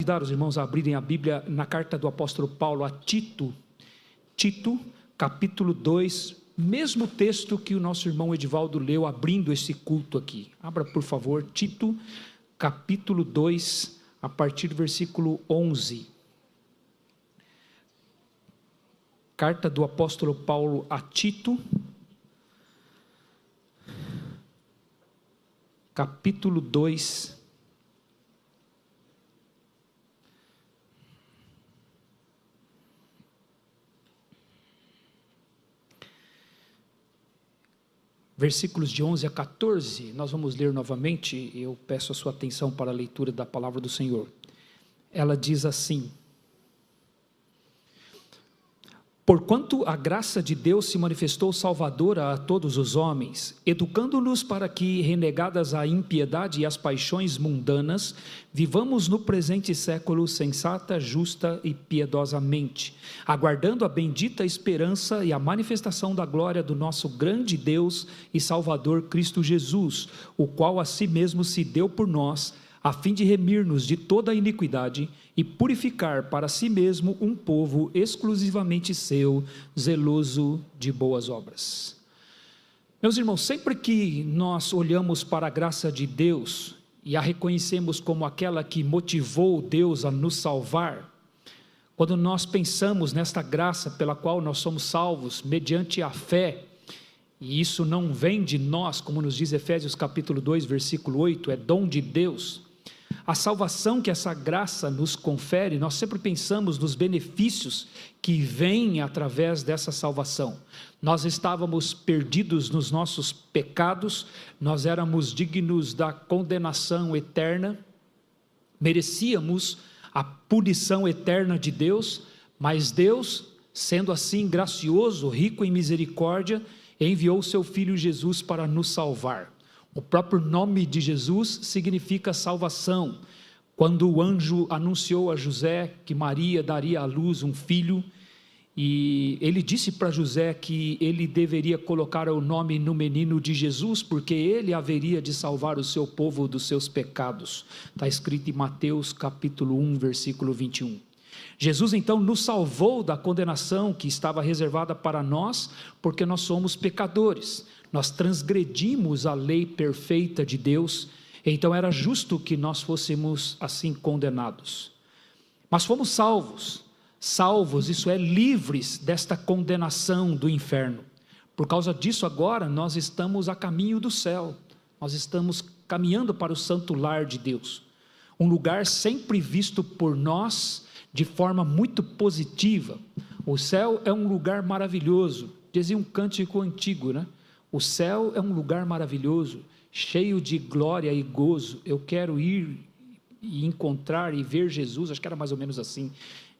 Convidar os irmãos a abrirem a Bíblia na carta do apóstolo Paulo a Tito, capítulo 2, mesmo texto que o nosso irmão Edivaldo leu abrindo esse culto aqui. Abra, por favor, Tito, capítulo 2, a partir do versículo 11. Carta do apóstolo Paulo a Tito, capítulo 2, versículos de 11 a 14, nós vamos ler novamente. Eu peço a sua atenção para a leitura da palavra do Senhor. Ela diz assim: porquanto a graça de Deus se manifestou salvadora a todos os homens, educando-nos para que, renegadas a impiedade e as paixões mundanas, vivamos no presente século sensata, justa e piedosamente, aguardando a bendita esperança e a manifestação da glória do nosso grande Deus e Salvador Cristo Jesus, o qual a si mesmo se deu por nós, a fim de remir-nos de toda a iniquidade e purificar para si mesmo um povo exclusivamente seu, zeloso de boas obras. Meus irmãos, sempre que nós olhamos para a graça de Deus e a reconhecemos como aquela que motivou Deus a nos salvar, quando nós pensamos nesta graça pela qual nós somos salvos mediante a fé, e isso não vem de nós, como nos diz Efésios capítulo 2, versículo 8, é dom de Deus. A salvação que essa graça nos confere, nós sempre pensamos nos benefícios que vêm através dessa salvação. Nós estávamos perdidos nos nossos pecados, nós éramos dignos da condenação eterna, merecíamos a punição eterna de Deus, mas Deus, sendo assim gracioso, rico em misericórdia, enviou o seu Filho Jesus para nos salvar. O próprio nome de Jesus significa salvação. Quando o anjo anunciou a José que Maria daria à luz um filho, e ele disse para José que ele deveria colocar o nome no menino de Jesus, porque ele haveria de salvar o seu povo dos seus pecados. Está escrito em Mateus capítulo 1, versículo 21. Jesus então nos salvou da condenação que estava reservada para nós, porque nós somos pecadores, nós transgredimos a lei perfeita de Deus, então era justo que nós fôssemos assim condenados, mas fomos salvos, isso é, livres desta condenação do inferno. Por causa disso agora nós estamos a caminho do céu, nós estamos caminhando para o santo lar de Deus, um lugar sempre visto por nós de forma muito positiva. O céu é um lugar maravilhoso, dizia um cântico antigo, né? O céu é um lugar maravilhoso, cheio de glória e gozo. Eu quero ir e encontrar e ver Jesus. Acho que era mais ou menos assim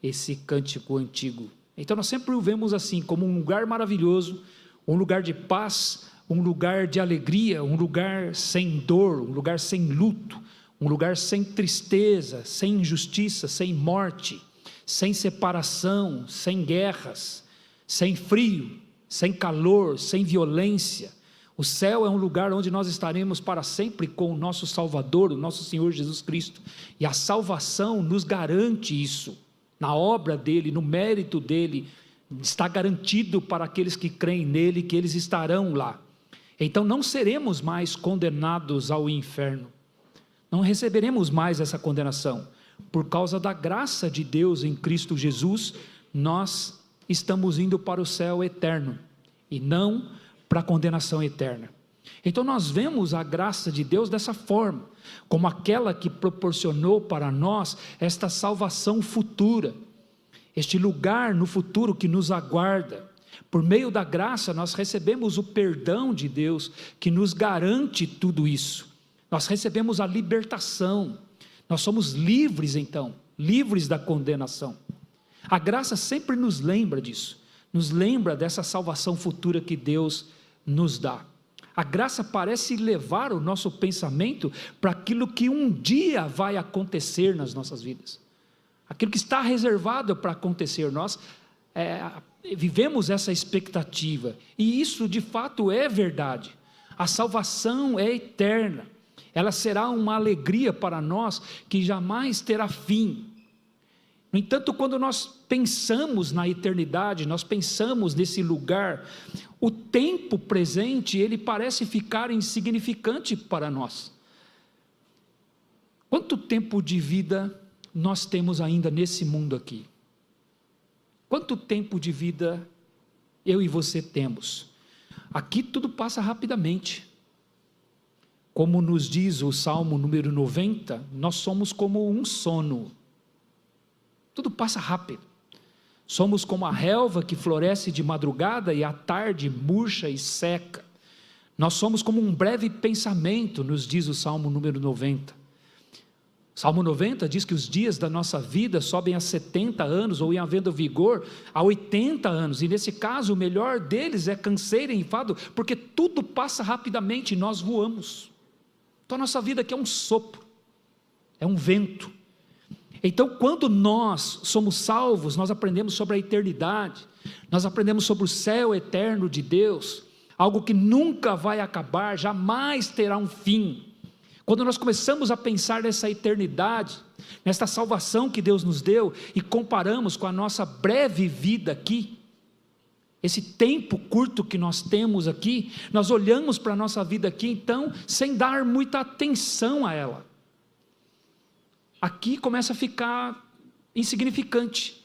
esse cântico antigo. Então nós sempre o vemos assim, como um lugar maravilhoso, um lugar de paz, um lugar de alegria, um lugar sem dor, um lugar sem luto, um lugar sem tristeza, sem injustiça, sem morte, sem separação, sem guerras, sem frio, sem calor, sem violência. O céu é um lugar onde nós estaremos para sempre com o nosso Salvador, o nosso Senhor Jesus Cristo, e a salvação nos garante isso, na obra dele, no mérito dele, está garantido para aqueles que creem nele, que eles estarão lá. Então não seremos mais condenados ao inferno, não receberemos mais essa condenação, por causa da graça de Deus em Cristo Jesus, nós estamos indo para o céu eterno, e não para a condenação eterna. Então nós vemos a graça de Deus dessa forma, como aquela que proporcionou para nós esta salvação futura, este lugar no futuro que nos aguarda. Por meio da graça nós recebemos o perdão de Deus, que nos garante tudo isso. Nós recebemos a libertação, nós somos livres então, livres da condenação. A graça sempre nos lembra disso, nos lembra dessa salvação futura que Deus nos dá. A graça parece levar o nosso pensamento para aquilo que um dia vai acontecer nas nossas vidas, aquilo que está reservado para acontecer. Nós vivemos essa expectativa, e isso de fato é verdade. A salvação é eterna, ela será uma alegria para nós que jamais terá fim. No entanto, quando nós pensamos na eternidade, nós pensamos nesse lugar, o tempo presente, ele parece ficar insignificante para nós. Quanto tempo de vida nós temos ainda nesse mundo aqui? Quanto tempo de vida eu e você temos? Aqui tudo passa rapidamente. Como nos diz o Salmo número 90, nós somos como um sono. Tudo passa rápido. Somos como a relva que floresce de madrugada e à tarde murcha e seca. Nós somos como um breve pensamento, nos diz o Salmo número 90. Salmo 90 diz que os dias da nossa vida sobem a 70 anos, ou em havendo vigor, a 80 anos, e nesse caso o melhor deles é canseiro e enfado, porque tudo passa rapidamente e nós voamos. Então a nossa vida aqui é um sopro, é um vento. Então quando nós somos salvos, nós aprendemos sobre a eternidade, nós aprendemos sobre o céu eterno de Deus, algo que nunca vai acabar, jamais terá um fim. Quando nós começamos a pensar nessa eternidade, nesta salvação que Deus nos deu, e comparamos com a nossa breve vida aqui, esse tempo curto que nós temos aqui, nós olhamos para a nossa vida aqui, então, sem dar muita atenção a ela. Aqui começa a ficar insignificante.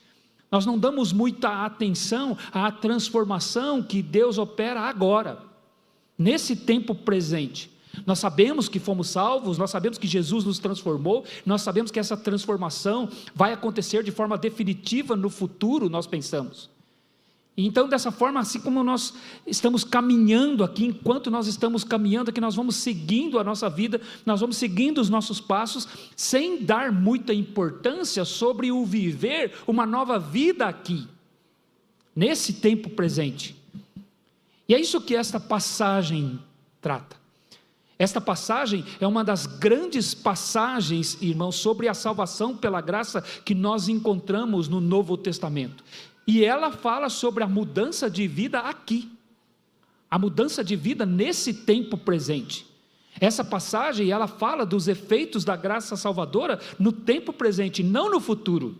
Nós não damos muita atenção à transformação que Deus opera agora, nesse tempo presente. Nós sabemos que fomos salvos, nós sabemos que Jesus nos transformou, nós sabemos que essa transformação vai acontecer de forma definitiva no futuro, nós pensamos. Então, dessa forma, assim como nós estamos caminhando aqui, enquanto nós estamos caminhando aqui, nós vamos seguindo a nossa vida, nós vamos seguindo os nossos passos, sem dar muita importância sobre o viver uma nova vida aqui, nesse tempo presente. E é isso que esta passagem trata. Esta passagem é uma das grandes passagens, irmãos, sobre a salvação pela graça que nós encontramos no Novo Testamento. E ela fala sobre a mudança de vida aqui, a mudança de vida nesse tempo presente. Essa passagem, ela fala dos efeitos da graça salvadora no tempo presente, não no futuro,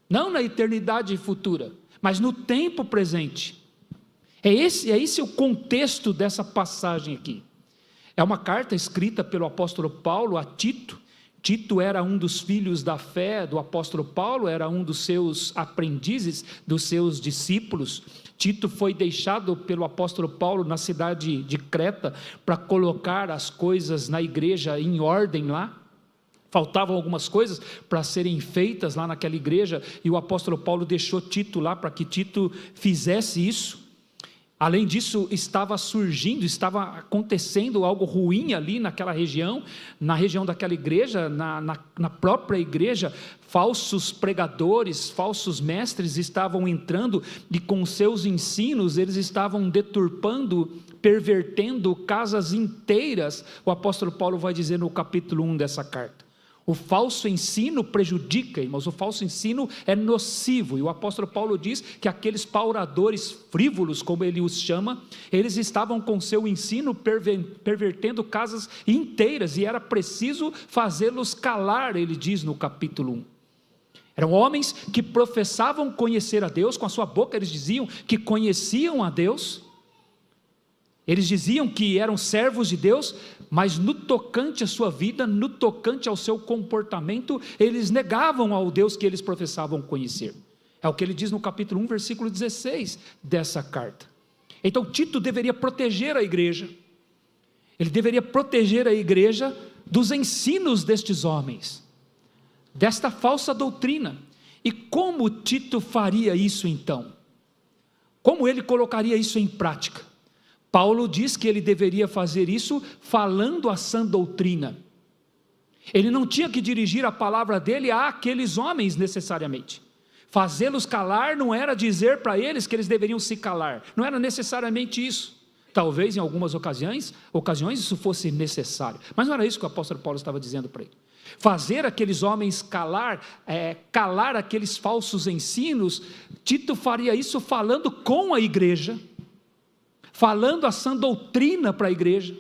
não na eternidade futura, mas no tempo presente. É esse o contexto dessa passagem aqui. É uma carta escrita pelo apóstolo Paulo a Tito. Tito era um dos filhos da fé do apóstolo Paulo, era um dos seus aprendizes, dos seus discípulos. Tito foi deixado pelo apóstolo Paulo na cidade de Creta para colocar as coisas na igreja em ordem lá. Faltavam algumas coisas para serem feitas lá naquela igreja, e o apóstolo Paulo deixou Tito lá para que Tito fizesse isso. Além disso, estava acontecendo algo ruim ali naquela região, na região daquela igreja, na própria igreja, falsos pregadores, falsos mestres estavam entrando e com seus ensinos eles estavam deturpando, pervertendo casas inteiras. O apóstolo Paulo vai dizer no capítulo 1 dessa carta. O falso ensino prejudica, irmãos, o falso ensino é nocivo, e o apóstolo Paulo diz que aqueles pauradores frívolos, como ele os chama, eles estavam com seu ensino pervertendo casas inteiras, e era preciso fazê-los calar, ele diz no capítulo 1. Eram homens que professavam conhecer a Deus, com a sua boca eles diziam que conheciam a Deus, eles diziam que eram servos de Deus, mas no tocante à sua vida, no tocante ao seu comportamento, eles negavam ao Deus que eles professavam conhecer. É o que ele diz no capítulo 1, versículo 16 dessa carta. Então Tito deveria proteger a igreja, ele deveria proteger a igreja dos ensinos destes homens, desta falsa doutrina. E como Tito faria isso então? Como ele colocaria isso em prática? Paulo diz que ele deveria fazer isso falando a sã doutrina. Ele não tinha que dirigir a palavra dele àqueles homens necessariamente. Fazê-los calar não era dizer para eles que eles deveriam se calar, não era necessariamente isso. Talvez em algumas ocasiões isso fosse necessário, mas não era isso que o apóstolo Paulo estava dizendo para ele. Fazer aqueles homens calar aqueles falsos ensinos, Tito faria isso falando com a igreja, falando a sã doutrina para a igreja.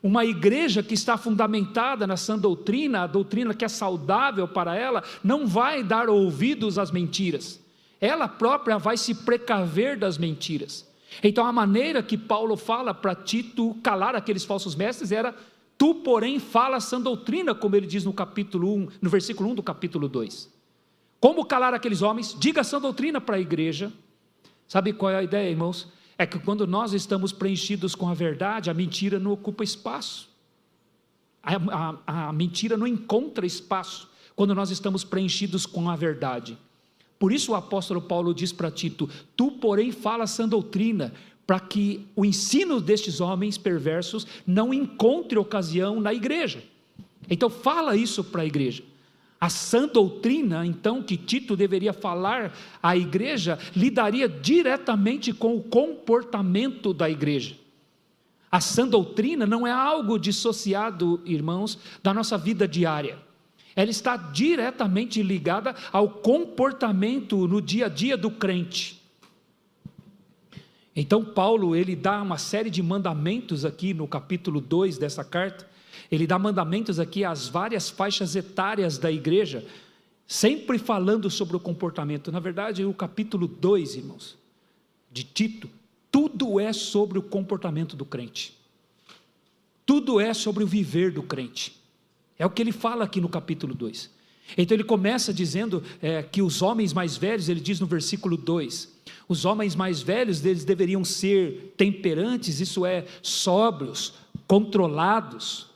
uma igreja que está fundamentada na sã doutrina, a doutrina que é saudável para ela, não vai dar ouvidos às mentiras. Ela própria vai se precaver das mentiras. Então a maneira que Paulo fala para Tito calar aqueles falsos mestres era: tu, porém, fala a sã doutrina, como ele diz no capítulo 1, no versículo 1 do capítulo 2. Como calar aqueles homens? Diga a sã doutrina para a igreja. Sabe qual é a ideia, irmãos? É que quando nós estamos preenchidos com a verdade, a mentira não ocupa espaço. A mentira não encontra espaço quando nós estamos preenchidos com a verdade. Por isso o apóstolo Paulo diz para Tito: tu, porém, fala a sã doutrina, para que o ensino destes homens perversos não encontre ocasião na igreja. Então fala isso para a igreja. A sã doutrina, então, que Tito deveria falar à igreja, lidaria diretamente com o comportamento da igreja. A sã doutrina não é algo dissociado, irmãos, da nossa vida diária. Ela está diretamente ligada ao comportamento no dia a dia do crente. Então Paulo, ele dá uma série de mandamentos aqui no capítulo 2 dessa carta. Ele dá mandamentos aqui às várias faixas etárias da igreja, sempre falando sobre o comportamento. Na verdade, o capítulo 2, irmãos, de Tito, tudo é sobre o comportamento do crente. Tudo é sobre o viver do crente. É o que ele fala aqui no capítulo 2. Então ele começa dizendo que os homens mais velhos, ele diz no versículo 2, os homens mais velhos, eles deveriam ser temperantes, isso é, sóbrios, controlados,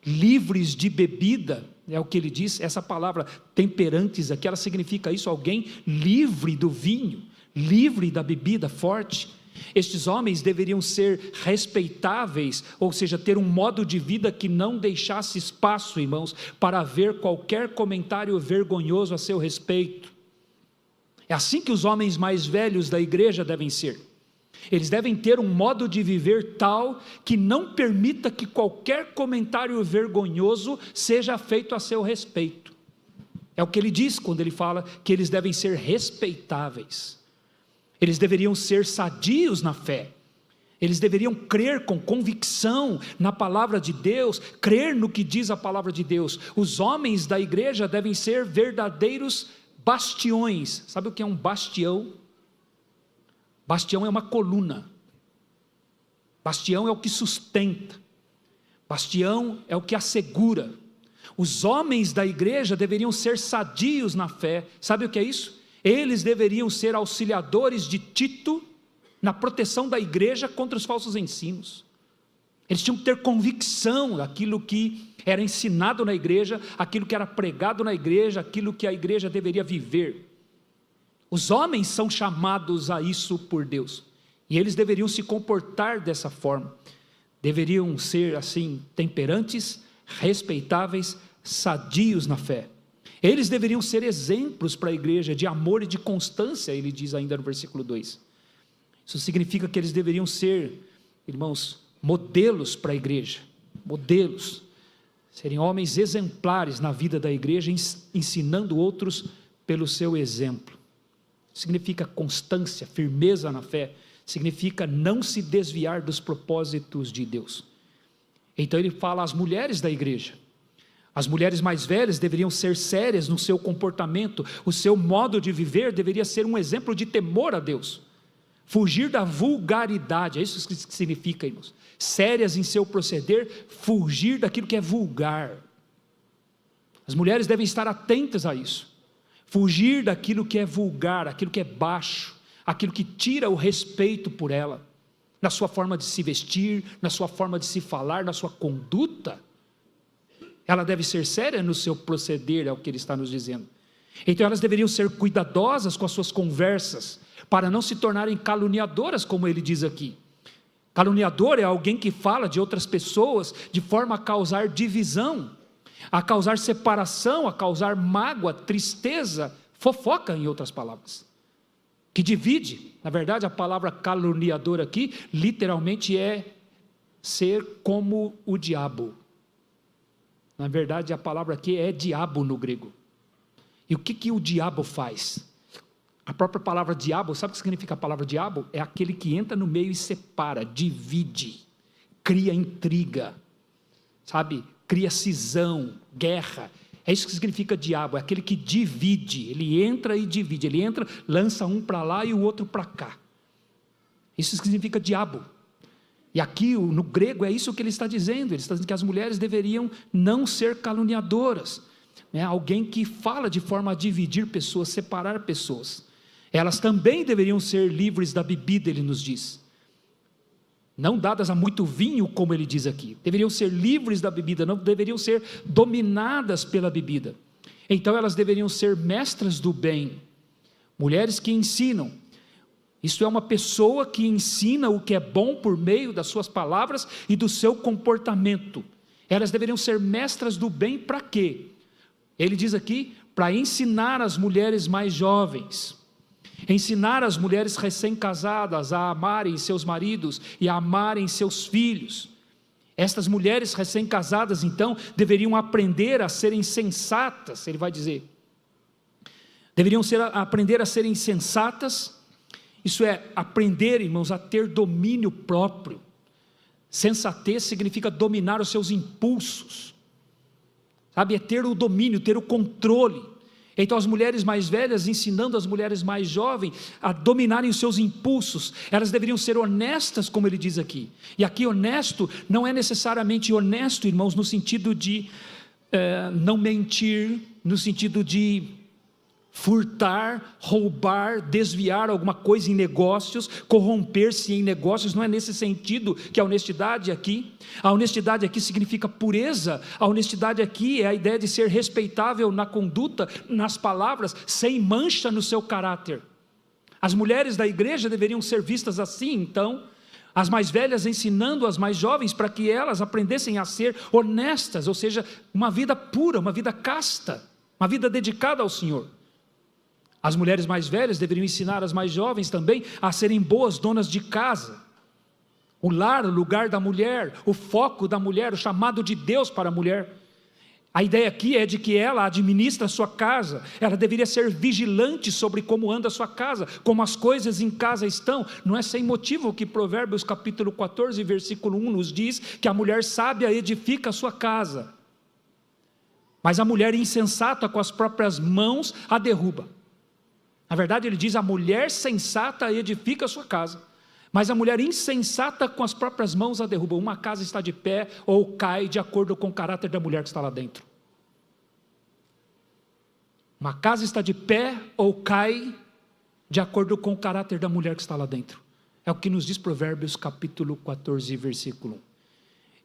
livres de bebida, é o que ele diz. Essa palavra temperantes aqui, ela significa isso, alguém livre do vinho, livre da bebida forte. Estes homens deveriam ser respeitáveis, ou seja, ter um modo de vida que não deixasse espaço, irmãos, para haver qualquer comentário vergonhoso a seu respeito. É assim que os homens mais velhos da igreja devem ser. Eles devem ter um modo de viver tal que não permita que qualquer comentário vergonhoso seja feito a seu respeito. É o que ele diz quando ele fala que eles devem ser respeitáveis. Eles deveriam ser sadios na fé. Eles deveriam crer com convicção na palavra de Deus, crer no que diz a palavra de Deus. Os homens da igreja devem ser verdadeiros bastiões. Sabe o que é um bastião? Bastião é uma coluna. Bastião é o que sustenta. Bastião é o que assegura. Os homens da igreja deveriam ser sadios na fé. Sabe o que é isso? Eles deveriam ser auxiliadores de Tito na proteção da igreja contra os falsos ensinos. Eles tinham que ter convicção daquilo que era ensinado na igreja, aquilo que era pregado na igreja, aquilo que a igreja deveria viver. Os homens são chamados a isso por Deus, e eles deveriam se comportar dessa forma. Deveriam ser assim, temperantes, respeitáveis, sadios na fé. Eles deveriam ser exemplos para a igreja de amor e de constância, ele diz ainda no versículo 2. Isso significa que eles deveriam ser, irmãos, modelos para a igreja, modelos, serem homens exemplares na vida da igreja, ensinando outros pelo seu exemplo. Significa constância, firmeza na fé, significa não se desviar dos propósitos de Deus. Então ele fala às mulheres da igreja. As mulheres mais velhas deveriam ser sérias no seu comportamento, o seu modo de viver deveria ser um exemplo de temor a Deus. Fugir da vulgaridade, é isso que significa, irmãos. Sérias em seu proceder, fugir daquilo que é vulgar. As mulheres devem estar atentas a isso. Fugir daquilo que é vulgar, aquilo que é baixo, aquilo que tira o respeito por ela, na sua forma de se vestir, na sua forma de se falar, na sua conduta. Ela deve ser séria no seu proceder, é o que ele está nos dizendo. Então elas deveriam ser cuidadosas com as suas conversas, para não se tornarem caluniadoras, como ele diz aqui. Caluniador é alguém que fala de outras pessoas de forma a causar divisão, a causar separação, a causar mágoa, tristeza, fofoca, em outras palavras, que divide. Na verdade, a palavra caluniador aqui, literalmente é ser como o diabo. Na verdade, a palavra aqui é diabo no grego. E o que o diabo faz? A própria palavra diabo, sabe o que significa a palavra diabo? É aquele que entra no meio e separa, divide, cria intriga. sabe? Cria cisão, guerra. É isso que significa diabo, é aquele que divide, ele entra e divide, ele entra, lança um para lá e o outro para cá. Isso significa diabo. E aqui no grego é isso que ele está dizendo, ele está dizendo que as mulheres deveriam não ser caluniadoras, né? Alguém que fala de forma a dividir pessoas, separar pessoas. Elas também deveriam ser livres da bebida, ele nos diz. Não dadas a muito vinho, como ele diz aqui. Deveriam ser livres da bebida, não deveriam ser dominadas pela bebida. Então elas deveriam ser mestras do bem, mulheres que ensinam. Isso é uma pessoa que ensina o que é bom por meio das suas palavras e do seu comportamento. Elas deveriam ser mestras do bem para quê? Ele diz aqui, para ensinar as mulheres mais jovens, ensinar as mulheres recém-casadas a amarem seus maridos e a amarem seus filhos. Estas mulheres recém-casadas, então, deveriam aprender a serem sensatas, ele vai dizer. Deveriam aprender a serem sensatas, isso é, aprender, irmãos, a ter domínio próprio. Sensatez significa dominar os seus impulsos, sabe, é ter o domínio, ter o controle. Então as mulheres mais velhas ensinando as mulheres mais jovens a dominarem os seus impulsos, elas deveriam ser honestas, como ele diz aqui. E aqui honesto não é necessariamente honesto, irmãos, no sentido de não mentir, no sentido de furtar, roubar, desviar alguma coisa em negócios, corromper-se em negócios, não é nesse sentido que a honestidade aqui. A honestidade aqui significa pureza, a honestidade aqui é a ideia de ser respeitável na conduta, nas palavras, sem mancha no seu caráter. As mulheres da igreja deveriam ser vistas assim, então, as mais velhas ensinando as mais jovens para que elas aprendessem a ser honestas, ou seja, uma vida pura, uma vida casta, uma vida dedicada ao Senhor. As mulheres mais velhas deveriam ensinar as mais jovens também a serem boas donas de casa. O lar, o lugar da mulher, o foco da mulher, o chamado de Deus para a mulher. A ideia aqui é de que ela administra a sua casa, ela deveria ser vigilante sobre como anda a sua casa, como as coisas em casa estão. Não é sem motivo que Provérbios capítulo 14, versículo 1 nos diz que a mulher sábia edifica a sua casa, mas a mulher insensata com as próprias mãos a derruba. Na verdade ele diz, a mulher sensata edifica a sua casa, mas a mulher insensata com as próprias mãos a derruba. Uma casa está de pé ou cai de acordo com o caráter da mulher que está lá dentro. Uma casa está de pé ou cai de acordo com o caráter da mulher que está lá dentro. É o que nos diz Provérbios capítulo 14, versículo 1.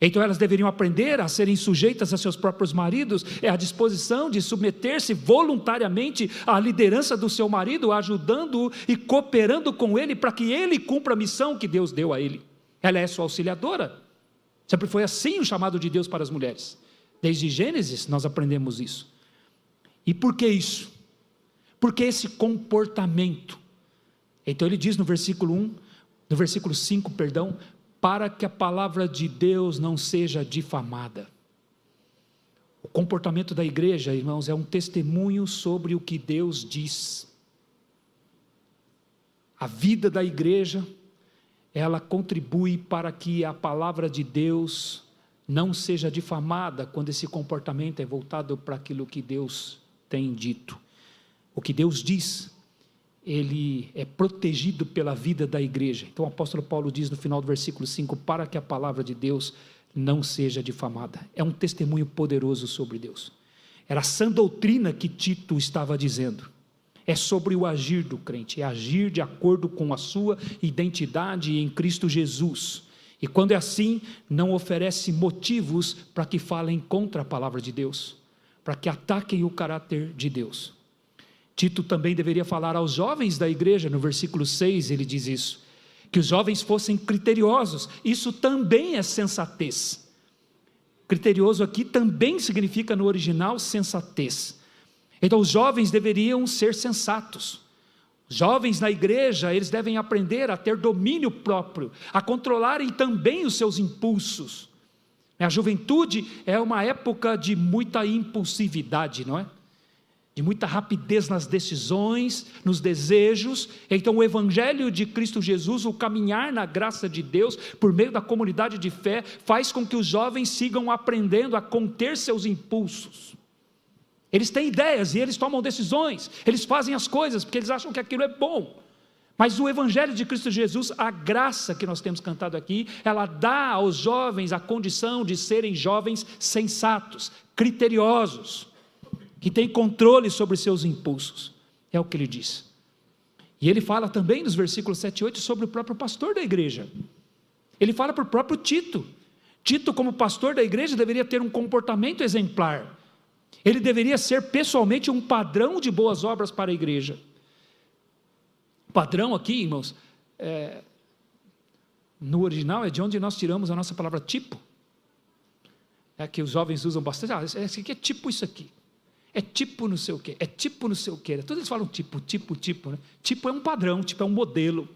Então elas deveriam aprender a serem sujeitas a seus próprios maridos, é a disposição de submeter-se voluntariamente à liderança do seu marido, ajudando-o e cooperando com ele para que ele cumpra a missão que Deus deu a ele. Ela é sua auxiliadora. Sempre foi assim o chamado de Deus para as mulheres. Desde Gênesis nós aprendemos isso. E por que isso? Porque esse comportamento. Então ele diz no versículo 5, para que a palavra de Deus não seja difamada. O comportamento da igreja, irmãos, é um testemunho sobre o que Deus diz. A vida da igreja, ela contribui para que a palavra de Deus não seja difamada quando esse comportamento é voltado para aquilo que Deus tem dito. O que Deus diz, ele é protegido pela vida da igreja. Então o apóstolo Paulo diz no final do versículo 5, para que a palavra de Deus não seja difamada. É um testemunho poderoso sobre Deus. Era a sã doutrina que Tito estava dizendo. É sobre o agir do crente, é agir de acordo com a sua identidade em Cristo Jesus. E quando é assim, não oferece motivos para que falem contra a palavra de Deus, para que ataquem o caráter de Deus. Tito também deveria falar aos jovens da igreja, no versículo 6 ele diz isso, que os jovens fossem criteriosos. Isso também é sensatez. Criterioso aqui também significa no original sensatez. Então os jovens deveriam ser sensatos. Os jovens na igreja, eles devem aprender a ter domínio próprio, a controlarem também os seus impulsos. A juventude é uma época de muita impulsividade, não é? de muita rapidez nas decisões, nos desejos. Então o Evangelho de Cristo Jesus, o caminhar na graça de Deus, por meio da comunidade de fé, faz com que os jovens sigam aprendendo a conter seus impulsos. Eles têm ideias e eles tomam decisões, eles fazem as coisas porque eles acham que aquilo é bom. Mas o Evangelho de Cristo Jesus, a graça que nós temos cantado aqui, ela dá aos jovens a condição de serem jovens sensatos, criteriosos, que têm controle sobre seus impulsos. É o que ele diz. E ele fala também nos versículos 7 e 8 sobre o próprio pastor da igreja. Ele fala para o próprio Tito. Tito, como pastor da igreja, deveria ter um comportamento exemplar. Ele deveria ser pessoalmente um padrão de boas obras para a igreja. Padrão aqui, irmãos, no original é de onde nós tiramos a nossa palavra tipo. É que os jovens usam bastante. Esse aqui é tipo isso aqui. É tipo não sei o quê. É tipo não sei o quê. Todos eles falam tipo, né? Tipo é um padrão, tipo é um modelo.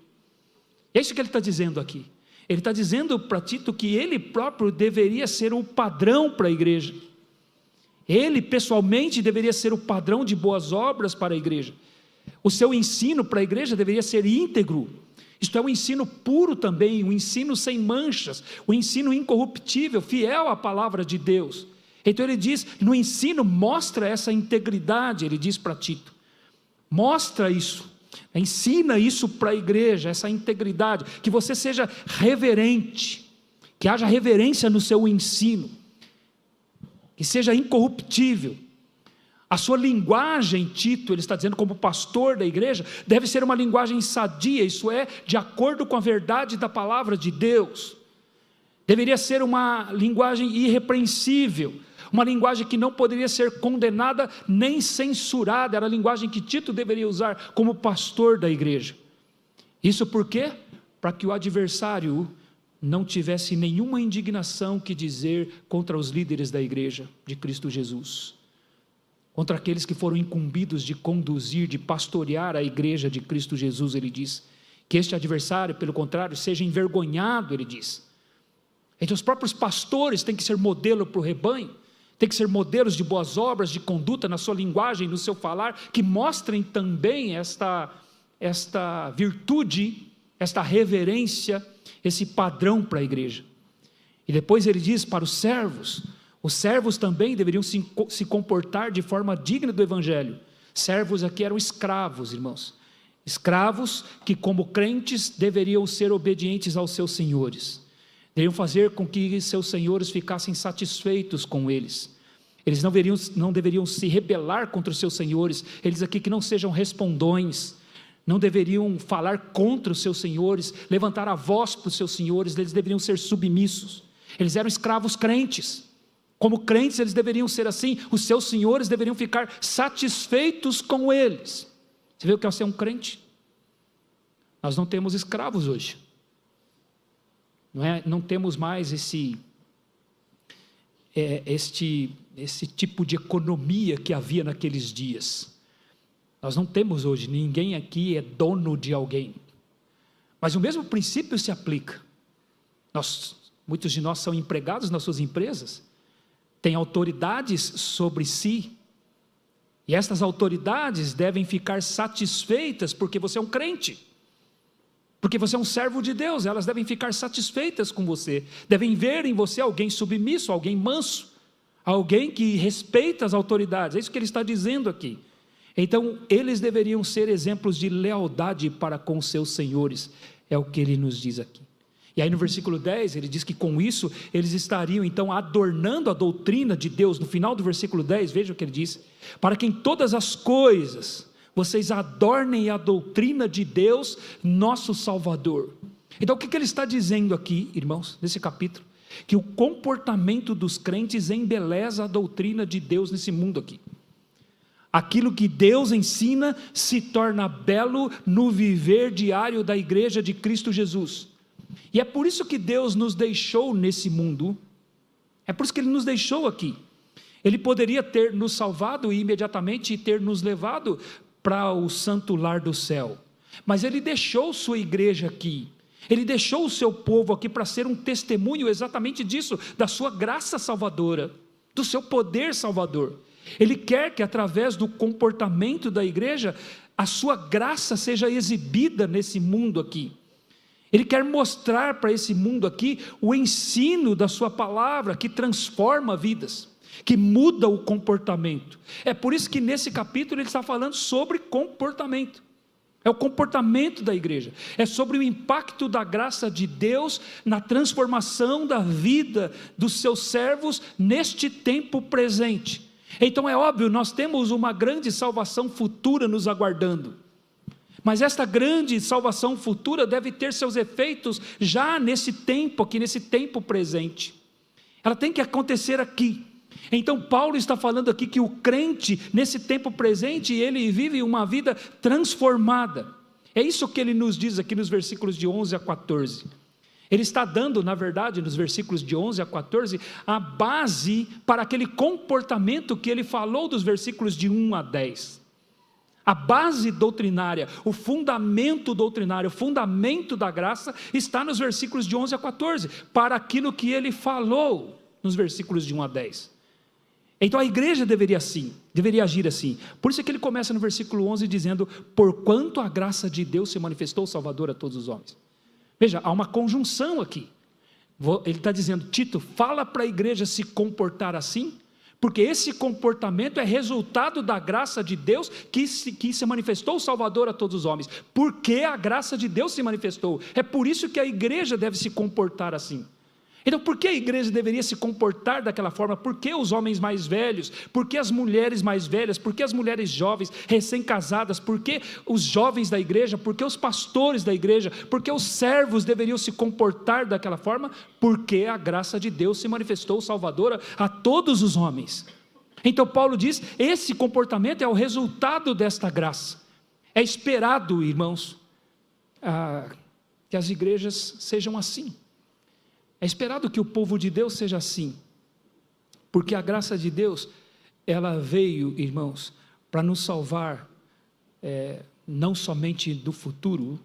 É isso que ele está dizendo aqui. Ele está dizendo para Tito que ele próprio deveria ser o padrão para a igreja. Ele pessoalmente deveria ser o padrão de boas obras para a igreja. O seu ensino para a igreja deveria ser íntegro, isto é, um ensino puro também, um ensino sem manchas, um ensino incorruptível, fiel à palavra de Deus. Então ele diz, no ensino mostra essa integridade, ele diz para Tito, mostra isso, ensina isso para a igreja, essa integridade, que você seja reverente, que haja reverência no seu ensino, que seja incorruptível. A sua linguagem, Tito, ele está dizendo como pastor da igreja, deve ser uma linguagem sadia, isso é, de acordo com a verdade da palavra de Deus. Deveria ser uma linguagem irrepreensível, uma linguagem que não poderia ser condenada nem censurada, era a linguagem que Tito deveria usar como pastor da igreja. Isso por quê? Para que o adversário não tivesse nenhuma indignação que dizer contra os líderes da igreja de Cristo Jesus. Contra aqueles que foram incumbidos de conduzir, de pastorear a igreja de Cristo Jesus, ele diz, que este adversário, pelo contrário, seja envergonhado, ele diz. Então os próprios pastores têm que ser modelo para o rebanho, têm que ser modelos de boas obras, de conduta na sua linguagem, no seu falar, que mostrem também esta virtude, esta reverência, esse padrão para a igreja. E depois ele diz para os servos também deveriam se comportar de forma digna do Evangelho. Servos aqui eram escravos, irmãos. Escravos que, como crentes, deveriam ser obedientes aos seus senhores. Deveriam fazer com que seus senhores ficassem satisfeitos com eles. Eles não deveriam se rebelar contra os seus senhores. Eles aqui que não sejam respondões. Não deveriam falar contra os seus senhores, levantar a voz para os seus senhores. Eles deveriam ser submissos. Eles eram escravos crentes. Como crentes eles deveriam ser assim, os seus senhores deveriam ficar satisfeitos com eles. Você vê o que é ser um crente? Nós não temos escravos hoje. Não temos mais esse tipo de economia que havia naqueles dias. Nós não temos hoje, ninguém aqui é dono de alguém. Mas o mesmo princípio se aplica. Muitos de nós são empregados nas suas empresas, têm autoridades sobre si, e estas autoridades devem ficar satisfeitas porque você é um crente, porque você é um servo de Deus. Elas devem ficar satisfeitas com você, devem ver em você alguém submisso, alguém manso, alguém que respeita as autoridades. É isso que ele está dizendo aqui. Então eles deveriam ser exemplos de lealdade para com seus senhores, é o que ele nos diz aqui. E aí no versículo 10, ele diz que com isso, eles estariam então adornando a doutrina de Deus. No final do versículo 10, veja o que ele diz: para que em todas as coisas, vocês adornem a doutrina de Deus, nosso Salvador. Então o que ele está dizendo aqui, irmãos, nesse capítulo? Que o comportamento dos crentes embeleza a doutrina de Deus nesse mundo aqui. Aquilo que Deus ensina se torna belo no viver diário da igreja de Cristo Jesus. E é por isso que Deus nos deixou nesse mundo, é por isso que Ele nos deixou aqui. Ele poderia ter nos salvado e imediatamente ter nos levado para o santo lar do céu, mas Ele deixou sua igreja aqui, Ele deixou o seu povo aqui para ser um testemunho exatamente disso, da sua graça salvadora, do seu poder salvador. Ele quer que através do comportamento da igreja, a sua graça seja exibida nesse mundo aqui. Ele quer mostrar para esse mundo aqui o ensino da sua palavra, que transforma vidas, que muda o comportamento. É por isso que nesse capítulo ele está falando sobre comportamento. É o comportamento da igreja, é sobre o impacto da graça de Deus na transformação da vida dos seus servos neste tempo presente. Então é óbvio, nós temos uma grande salvação futura nos aguardando, mas esta grande salvação futura deve ter seus efeitos já nesse tempo aqui, nesse tempo presente. Ela tem que acontecer aqui. Então Paulo está falando aqui que o crente nesse tempo presente, ele vive uma vida transformada. É isso que ele nos diz aqui nos versículos de 11 a 14. Ele está dando, na verdade, nos versículos de 11 a 14, a base para aquele comportamento que ele falou dos versículos de 1 a 10. A base doutrinária, o fundamento doutrinário, o fundamento da graça está nos versículos de 11 a 14, para aquilo que ele falou nos versículos de 1 a 10. Então a igreja deveria agir assim. Por isso é que ele começa no versículo 11 dizendo: porquanto a graça de Deus se manifestou salvadora a todos os homens. Veja, há uma conjunção aqui. Ele está dizendo: Tito, fala para a igreja se comportar assim, porque esse comportamento é resultado da graça de Deus que se manifestou salvador a todos os homens. Porque a graça de Deus se manifestou. É por isso que a igreja deve se comportar assim. Então, por que a igreja deveria se comportar daquela forma? Por que os homens mais velhos? Por que as mulheres mais velhas? Por que as mulheres jovens, recém-casadas? Por que os jovens da igreja? Por que os pastores da igreja? Por que os servos deveriam se comportar daquela forma? Porque a graça de Deus se manifestou salvadora a todos os homens. Então Paulo diz, esse comportamento é o resultado desta graça. É esperado, irmãos, que as igrejas sejam assim. É esperado que o povo de Deus seja assim, porque a graça de Deus, ela veio, irmãos, para nos salvar, não somente do futuro,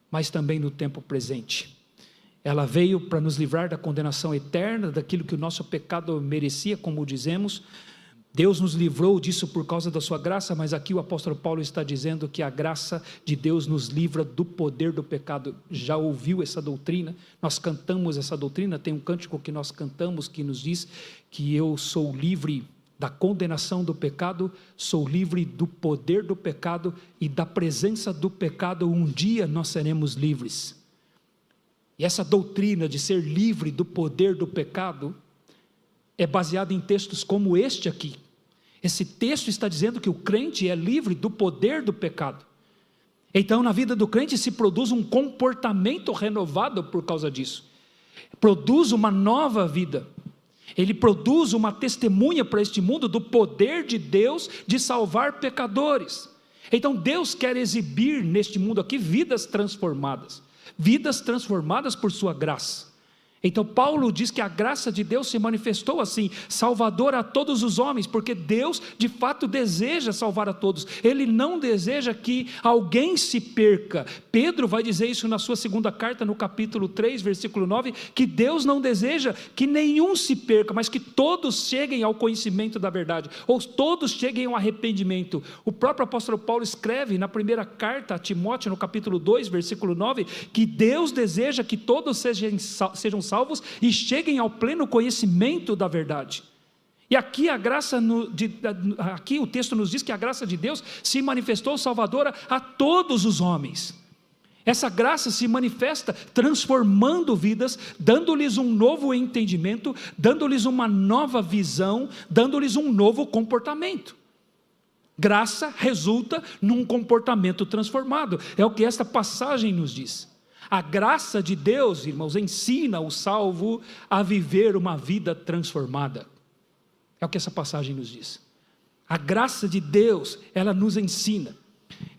mas também no tempo presente. Ela veio para nos livrar da condenação eterna, daquilo que o nosso pecado merecia, como dizemos. Deus nos livrou disso por causa da sua graça, mas aqui o apóstolo Paulo está dizendo que a graça de Deus nos livra do poder do pecado. Já ouviu essa doutrina? Nós cantamos essa doutrina, tem um cântico que nós cantamos que nos diz que eu sou livre da condenação do pecado, sou livre do poder do pecado e da presença do pecado, um dia nós seremos livres. E essa doutrina de ser livre do poder do pecado é baseada em textos como este aqui. Esse texto está dizendo que o crente é livre do poder do pecado. Então na vida do crente se produz um comportamento renovado por causa disso. Produz uma nova vida. Ele produz uma testemunha para este mundo do poder de Deus de salvar pecadores. Então Deus quer exibir neste mundo aqui vidas transformadas por sua graça. Então Paulo diz que a graça de Deus se manifestou assim, salvador a todos os homens, porque Deus de fato deseja salvar a todos. Ele não deseja que alguém se perca. Pedro vai dizer isso na sua segunda carta, no capítulo 3, versículo 9, que Deus não deseja que nenhum se perca, mas que todos cheguem ao conhecimento da verdade, ou todos cheguem ao arrependimento. O próprio apóstolo Paulo escreve na primeira carta a Timóteo, no capítulo 2, versículo 9, que Deus deseja que todos sejam salvos e cheguem ao pleno conhecimento da verdade. E aqui aqui o texto nos diz que a graça de Deus se manifestou salvadora a todos os homens. Essa graça se manifesta transformando vidas, dando-lhes um novo entendimento, dando-lhes uma nova visão, dando-lhes um novo comportamento. Graça resulta num comportamento transformado. É o que esta passagem nos diz. A graça de Deus, irmãos, ensina o salvo a viver uma vida transformada. É o que essa passagem nos diz. A graça de Deus, ela nos ensina.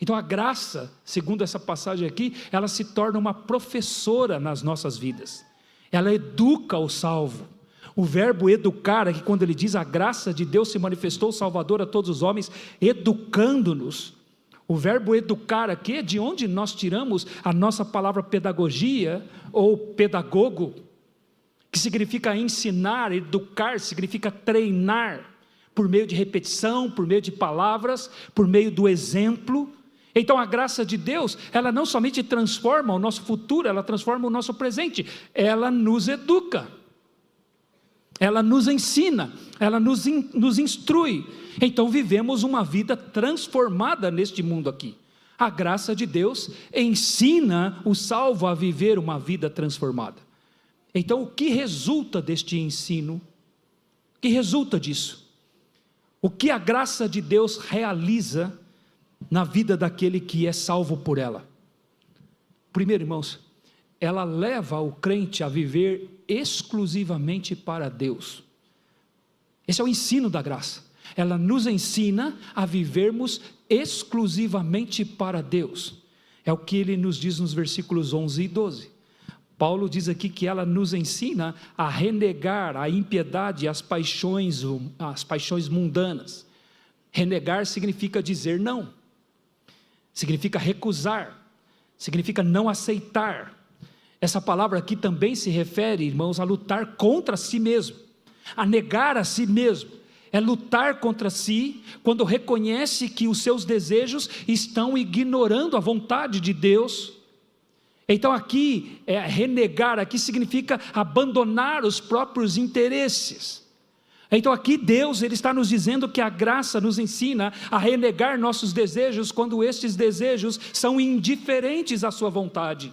Então a graça, segundo essa passagem aqui, ela se torna uma professora nas nossas vidas. Ela educa o salvo. O verbo educar, aqui quando ele diz a graça de Deus se manifestou salvador a todos os homens, educando-nos. O verbo educar aqui é de onde nós tiramos a nossa palavra pedagogia ou pedagogo, que significa ensinar, educar, significa treinar. por meio de repetição, por meio de palavras, por meio do exemplo. Então a graça de Deus, ela não somente transforma o nosso futuro, ela transforma o nosso presente, ela nos educa, ela nos ensina, ela nos instrui. Então vivemos uma vida transformada neste mundo aqui. A graça de Deus ensina o salvo a viver uma vida transformada. Então o que resulta deste ensino? O que resulta disso? O que a graça de Deus realiza na vida daquele que é salvo por ela? Primeiro, irmãos, ela leva o crente a viver exclusivamente para Deus. Esse é o ensino da graça. Ela nos ensina a vivermos exclusivamente para Deus. É o que ele nos diz nos versículos 11 e 12. Paulo diz aqui que ela nos ensina a renegar a impiedade e as paixões mundanas. Renegar significa dizer não, significa recusar, significa não aceitar. Essa palavra aqui também se refere, irmãos, a lutar contra si mesmo, a negar a si mesmo. É lutar contra si quando reconhece que os seus desejos estão ignorando a vontade de Deus. Então aqui, renegar aqui significa abandonar os próprios interesses. Então aqui Deus, Ele está nos dizendo que a graça nos ensina a renegar nossos desejos quando estes desejos são indiferentes à sua vontade.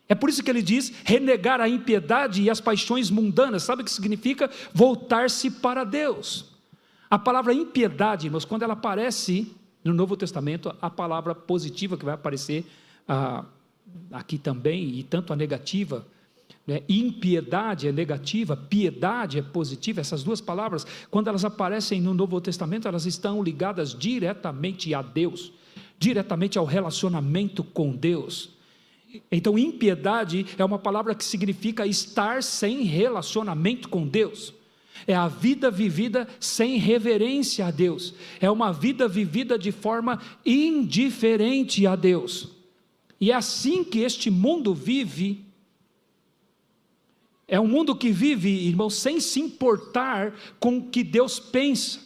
É por isso que ele diz, renegar a impiedade e as paixões mundanas. Sabe o que significa? Voltar-se para Deus. A palavra impiedade, irmãos, quando ela aparece no Novo Testamento, a palavra positiva que vai aparecer aqui também, e tanto a negativa, né? Impiedade é negativa, piedade é positiva. Essas duas palavras, quando elas aparecem no Novo Testamento, elas estão ligadas diretamente a Deus, diretamente ao relacionamento com Deus. Então impiedade é uma palavra que significa estar sem relacionamento com Deus. É a vida vivida sem reverência a Deus, é uma vida vivida de forma indiferente a Deus. E é assim que este mundo vive. É um mundo que vive, irmãos, sem se importar com o que Deus pensa.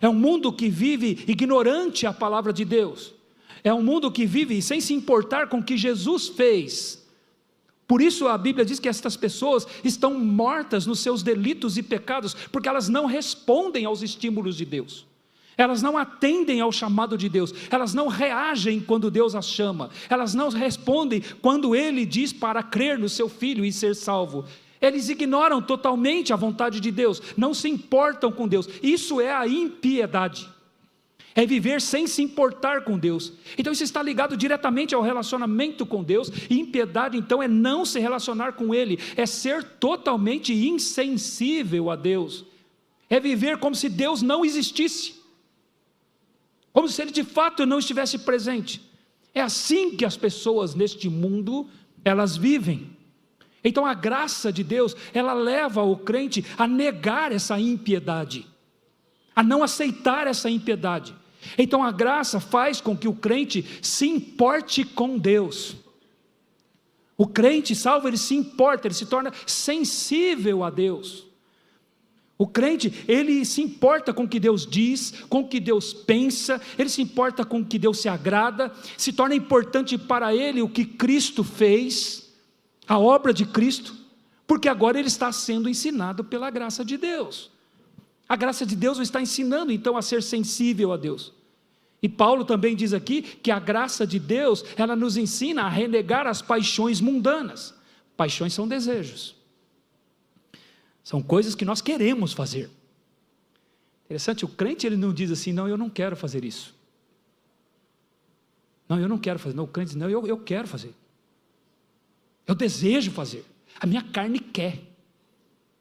É um mundo que vive ignorante a palavra de Deus. É um mundo que vive sem se importar com o que Jesus fez. Por isso a Bíblia diz que estas pessoas estão mortas nos seus delitos e pecados, porque elas não respondem aos estímulos de Deus. Elas não atendem ao chamado de Deus, elas não reagem quando Deus as chama, elas não respondem quando Ele diz para crer no seu Filho e ser salvo. Eles ignoram totalmente a vontade de Deus, não se importam com Deus. Isso é a impiedade. É viver sem se importar com Deus. Então isso está ligado diretamente ao relacionamento com Deus. E impiedade então é não se relacionar com Ele, é ser totalmente insensível a Deus, é viver como se Deus não existisse, como se Ele de fato não estivesse presente. É assim que as pessoas neste mundo, elas vivem. Então a graça de Deus, ela leva o crente a negar essa impiedade, a não aceitar essa impiedade. Então a graça faz com que o crente se importe com Deus. O crente salvo, ele se importa, ele se torna sensível a Deus. O crente, ele se importa com o que Deus diz, com o que Deus pensa, ele se importa com o que Deus se agrada, se torna importante para ele o que Cristo fez, a obra de Cristo, porque agora ele está sendo ensinado pela graça de Deus. A graça de Deus o está ensinando então a ser sensível a Deus. E Paulo também diz aqui que a graça de Deus, ela nos ensina a renegar as paixões mundanas. Paixões são desejos, são coisas que nós queremos fazer. Interessante, o crente ele não diz assim, não, eu não quero fazer isso. Não, eu não quero fazer. Não, o crente diz, não, eu quero fazer. Eu desejo fazer. A minha carne quer.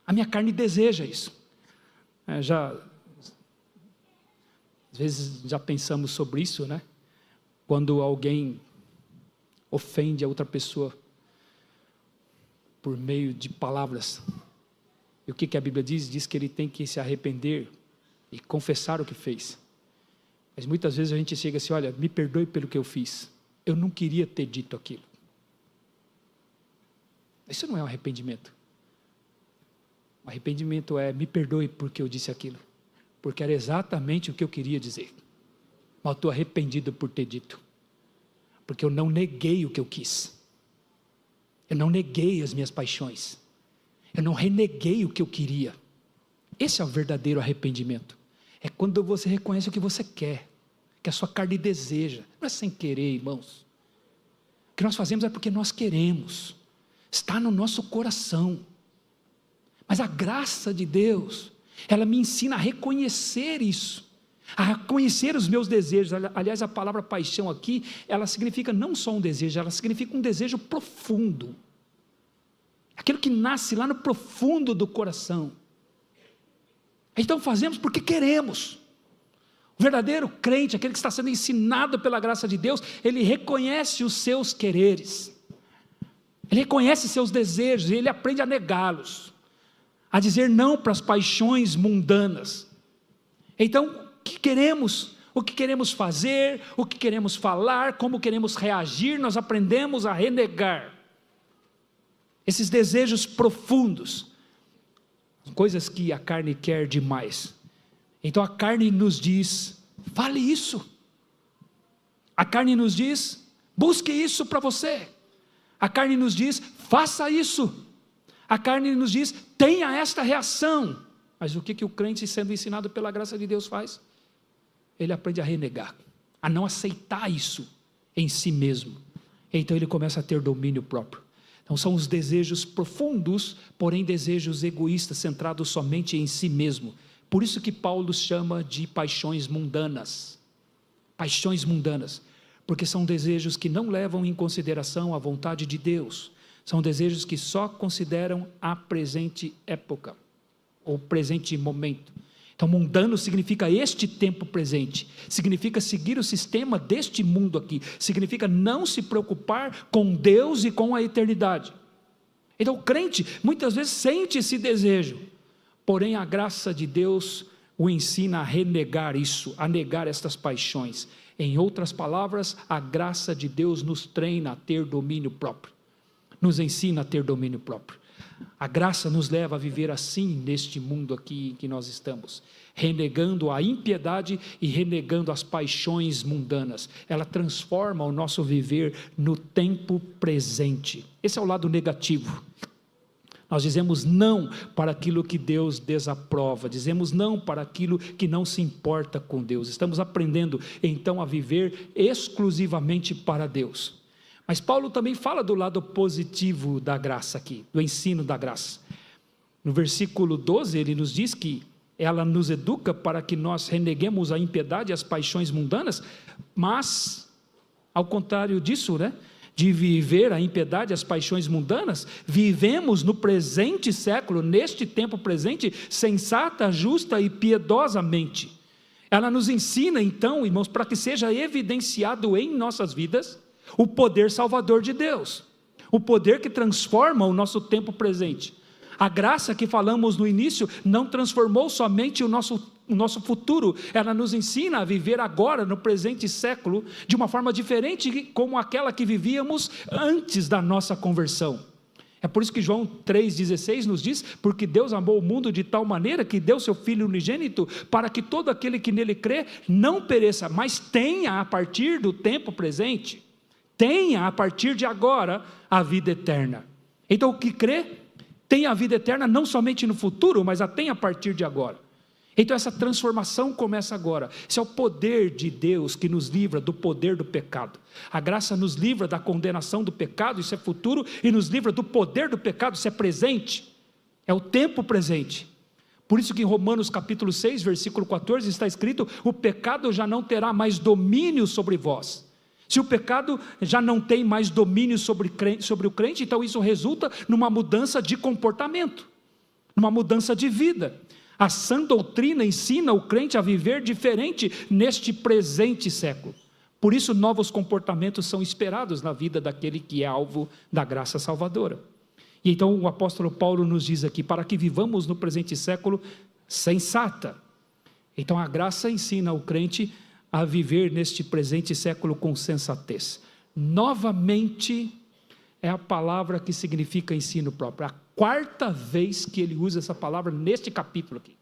A minha carne deseja isso. Às vezes já pensamos sobre isso, né? Quando alguém ofende a outra pessoa por meio de palavras. E o que a Bíblia diz? Diz que ele tem que se arrepender e confessar o que fez. Mas muitas vezes a gente chega assim, olha, me perdoe pelo que eu fiz. Eu não queria ter dito aquilo. Isso não é um arrependimento. O arrependimento é, me perdoe porque eu disse aquilo. porque era exatamente o que eu queria dizer. Mas eu estou arrependido por ter dito, porque eu não neguei o que eu quis, eu não neguei as minhas paixões, eu não reneguei o que eu queria. Esse é o verdadeiro arrependimento. É quando você reconhece o que você quer, que a sua carne deseja. Não é sem querer, irmãos. O que nós fazemos é porque nós queremos, está no nosso coração. Mas a graça de Deus, ela me ensina a reconhecer isso, a reconhecer os meus desejos. Aliás, a palavra paixão aqui, ela significa não só um desejo, ela significa um desejo profundo, aquilo que nasce lá no profundo do coração. Então fazemos porque queremos. O verdadeiro crente, aquele que está sendo ensinado pela graça de Deus, ele reconhece os seus quereres, ele reconhece seus desejos, e ele aprende a negá-los, a dizer não para as paixões mundanas. Então, o que queremos fazer, o que queremos falar, como queremos reagir, nós aprendemos a renegar esses desejos profundos, coisas que a carne quer demais. Então a carne nos diz, fale isso. A carne nos diz, busque isso para você. A carne nos diz, faça isso. A carne nos diz, tenha esta reação. Mas o que o crente, sendo ensinado pela graça de Deus, faz? Ele aprende a renegar, a não aceitar isso em si mesmo. Então ele começa a ter domínio próprio. Então são os desejos profundos, porém desejos egoístas, centrados somente em si mesmo. Por isso que Paulo chama de paixões mundanas. Paixões mundanas, porque são desejos que não levam em consideração a vontade de Deus. São desejos que só consideram a presente época, ou presente momento. Então mundano significa este tempo presente, significa seguir o sistema deste mundo aqui, significa não se preocupar com Deus e com a eternidade. Então o crente muitas vezes sente esse desejo, porém a graça de Deus o ensina a renegar isso, a negar estas paixões. Em outras palavras, a graça de Deus nos treina a ter domínio próprio, nos ensina a ter domínio próprio. A graça nos leva a viver assim neste mundo aqui em que nós estamos, renegando a impiedade e renegando as paixões mundanas. Ela transforma o nosso viver no tempo presente. Esse é o lado negativo. Nós dizemos não para aquilo que Deus desaprova, dizemos não para aquilo que não se importa com Deus. Estamos aprendendo então a viver exclusivamente para Deus. Mas Paulo também fala do lado positivo da graça aqui, do ensino da graça. No versículo 12 ele nos diz que ela nos educa para que nós reneguemos a impiedade e as paixões mundanas, mas ao contrário disso, de viver a impiedade e as paixões mundanas, vivemos no presente século, neste tempo presente, sensata, justa e piedosamente. Ela nos ensina então, irmãos, para que seja evidenciado em nossas vidas o poder salvador de Deus, o poder que transforma o nosso tempo presente. A graça que falamos no início não transformou somente o nosso futuro, ela nos ensina a viver agora, no presente século, de uma forma diferente como aquela que vivíamos antes da nossa conversão. É por isso que João 3,16 nos diz, porque Deus amou o mundo de tal maneira que deu seu Filho unigênito, para que todo aquele que nele crê não pereça, mas tenha a partir do tempo presente, tenha a partir de agora a vida eterna. Então o que crê, tem a vida eterna não somente no futuro, mas a tem a partir de agora. Então essa transformação começa agora. Esse é o poder de Deus que nos livra do poder do pecado. A graça nos livra da condenação do pecado, isso é futuro, e nos livra do poder do pecado, isso é presente, é o tempo presente. Por isso que em Romanos capítulo 6, versículo 14 está escrito, o pecado já não terá mais domínio sobre vós. Se o pecado já não tem mais domínio sobre o crente, então isso resulta numa mudança de comportamento, numa mudança de vida. A sã doutrina ensina o crente a viver diferente neste presente século. Por isso novos comportamentos são esperados na vida daquele que é alvo da graça salvadora. E então o apóstolo Paulo nos diz aqui, para que vivamos no presente século sensata. Então a graça ensina o crente a viver neste presente século com sensatez. Novamente, é a palavra que significa ensino próprio. A quarta vez que ele usa essa palavra neste capítulo aqui.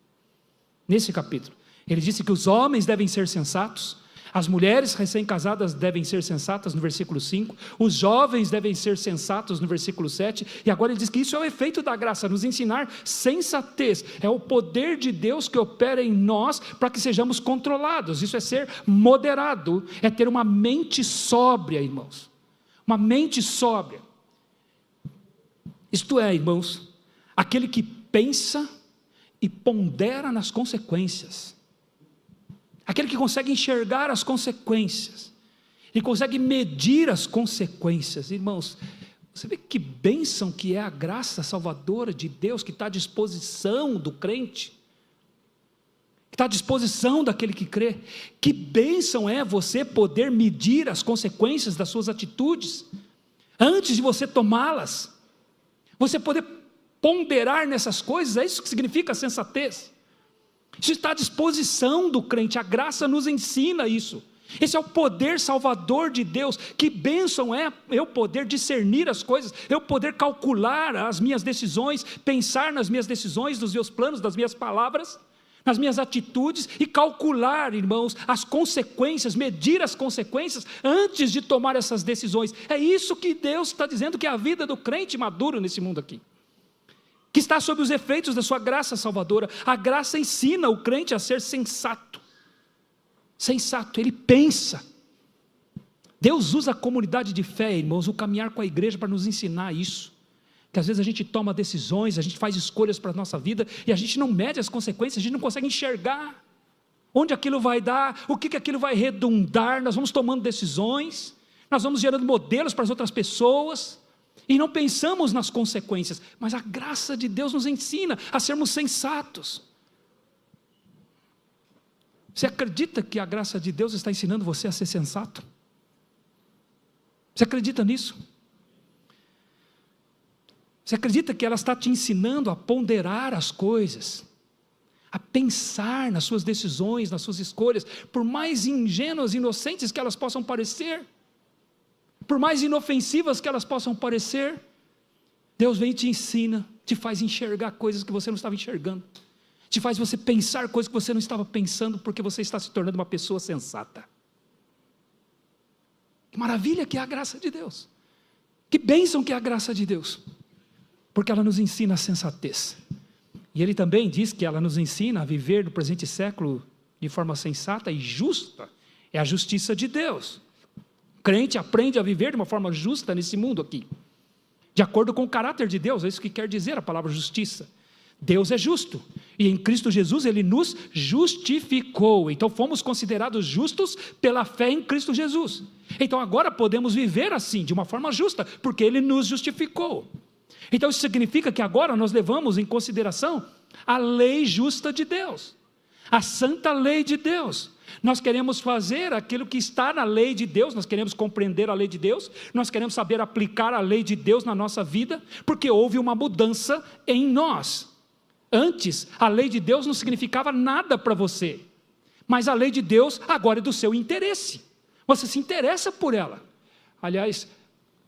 Nesse capítulo. Ele disse que os homens devem ser sensatos, as mulheres recém-casadas devem ser sensatas, no versículo 5, os jovens devem ser sensatos, no versículo 7, e agora ele diz que isso é o efeito da graça, nos ensinar sensatez, é o poder de Deus que opera em nós, para que sejamos controlados, isso é ser moderado, é ter uma mente sóbria, irmãos, uma mente sóbria, isto é, irmãos, aquele que pensa e pondera nas consequências, aquele que consegue enxergar as consequências, e consegue medir as consequências. Irmãos, você vê que bênção que é a graça salvadora de Deus, que está à disposição do crente, que está à disposição daquele que crê. Que bênção é você poder medir as consequências das suas atitudes, antes de você tomá-las, você poder ponderar nessas coisas, é isso que significa sensatez. Isso está à disposição do crente, a graça nos ensina isso. Esse é o poder salvador de Deus. Que bênção é eu poder discernir as coisas, eu poder calcular as minhas decisões, pensar nas minhas decisões, nos meus planos, das minhas palavras, nas minhas atitudes, e calcular, irmãos, as consequências, medir as consequências, antes de tomar essas decisões. É isso que Deus está dizendo, que é a vida do crente maduro nesse mundo aqui, que está sob os efeitos da sua graça salvadora. A graça ensina o crente a ser sensato, ele pensa. Deus usa a comunidade de fé, irmãos, o caminhar com a igreja, para nos ensinar isso, que às vezes a gente toma decisões, a gente faz escolhas para a nossa vida, e a gente não mede as consequências, a gente não consegue enxergar onde aquilo vai dar, o que aquilo vai redundar. Nós vamos tomando decisões, nós vamos gerando modelos para as outras pessoas, e não pensamos nas consequências, mas a graça de Deus nos ensina a sermos sensatos. Você acredita que a graça de Deus está ensinando você a ser sensato? Você acredita nisso? Você acredita que ela está te ensinando a ponderar as coisas, a pensar nas suas decisões, nas suas escolhas, por mais ingênuas e inocentes que elas possam parecer, por mais inofensivas que elas possam parecer? Deus vem e te ensina, te faz enxergar coisas que você não estava enxergando, te faz você pensar coisas que você não estava pensando, porque você está se tornando uma pessoa sensata. Que maravilha que é a graça de Deus, que bênção que é a graça de Deus, porque ela nos ensina a sensatez, e Ele também diz que ela nos ensina a viver no presente século de forma sensata e justa. É a justiça de Deus. O crente aprende a viver de uma forma justa nesse mundo aqui, de acordo com o caráter de Deus. É isso que quer dizer a palavra justiça. Deus é justo, e em Cristo Jesus Ele nos justificou, então fomos considerados justos pela fé em Cristo Jesus. Então agora podemos viver assim, de uma forma justa, porque Ele nos justificou. Então isso significa que agora nós levamos em consideração a lei justa de Deus, a santa lei de Deus. Nós queremos fazer aquilo que está na lei de Deus, nós queremos compreender a lei de Deus, nós queremos saber aplicar a lei de Deus na nossa vida, porque houve uma mudança em nós. Antes, a lei de Deus não significava nada para você, mas a lei de Deus agora é do seu interesse, você se interessa por ela. Aliás,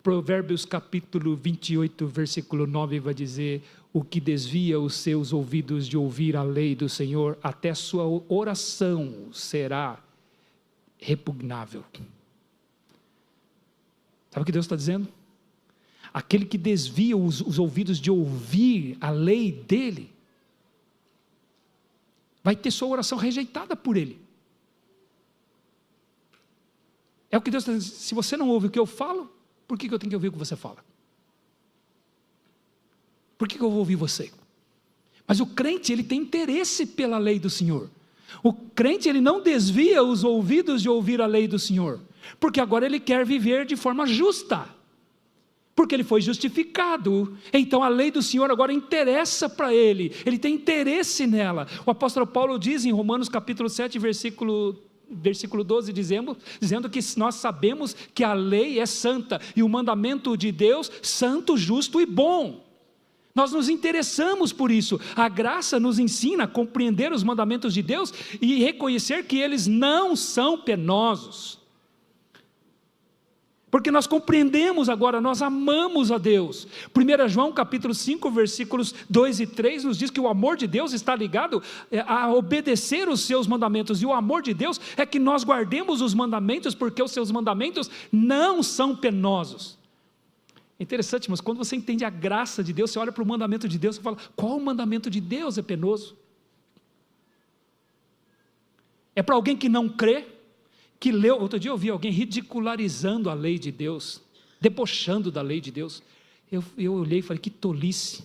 Provérbios capítulo 28, versículo 9 vai dizer: o que desvia os seus ouvidos de ouvir a lei do Senhor, até sua oração será repugnável. Sabe o que Deus está dizendo? Aquele que desvia os ouvidos de ouvir a lei dele, vai ter sua oração rejeitada por ele. É o que Deus está dizendo: se você não ouve o que eu falo, por que eu tenho que ouvir o que você fala? Por que eu vou ouvir você? Mas o crente, ele tem interesse pela lei do Senhor. O crente, ele não desvia os ouvidos de ouvir a lei do Senhor, porque agora ele quer viver de forma justa, porque ele foi justificado. Então a lei do Senhor agora interessa para ele, ele tem interesse nela. O apóstolo Paulo diz em Romanos capítulo 7, versículo 12, dizendo que nós sabemos que a lei é santa, e o mandamento de Deus santo, justo e bom. Nós nos interessamos por isso. A graça nos ensina a compreender os mandamentos de Deus e reconhecer que eles não são penosos. Porque nós compreendemos agora, nós amamos a Deus. 1 João capítulo 5, versículos 2 e 3 nos diz que o amor de Deus está ligado a obedecer os seus mandamentos. E o amor de Deus é que nós guardemos os mandamentos, porque os seus mandamentos não são penosos. É interessante, mas quando você entende a graça de Deus, você olha para o mandamento de Deus e fala, qual mandamento de Deus é penoso? É para alguém que não crê, que leu, outro dia eu ouvi alguém ridicularizando a lei de Deus, debochando da lei de Deus. Eu olhei e falei, que tolice,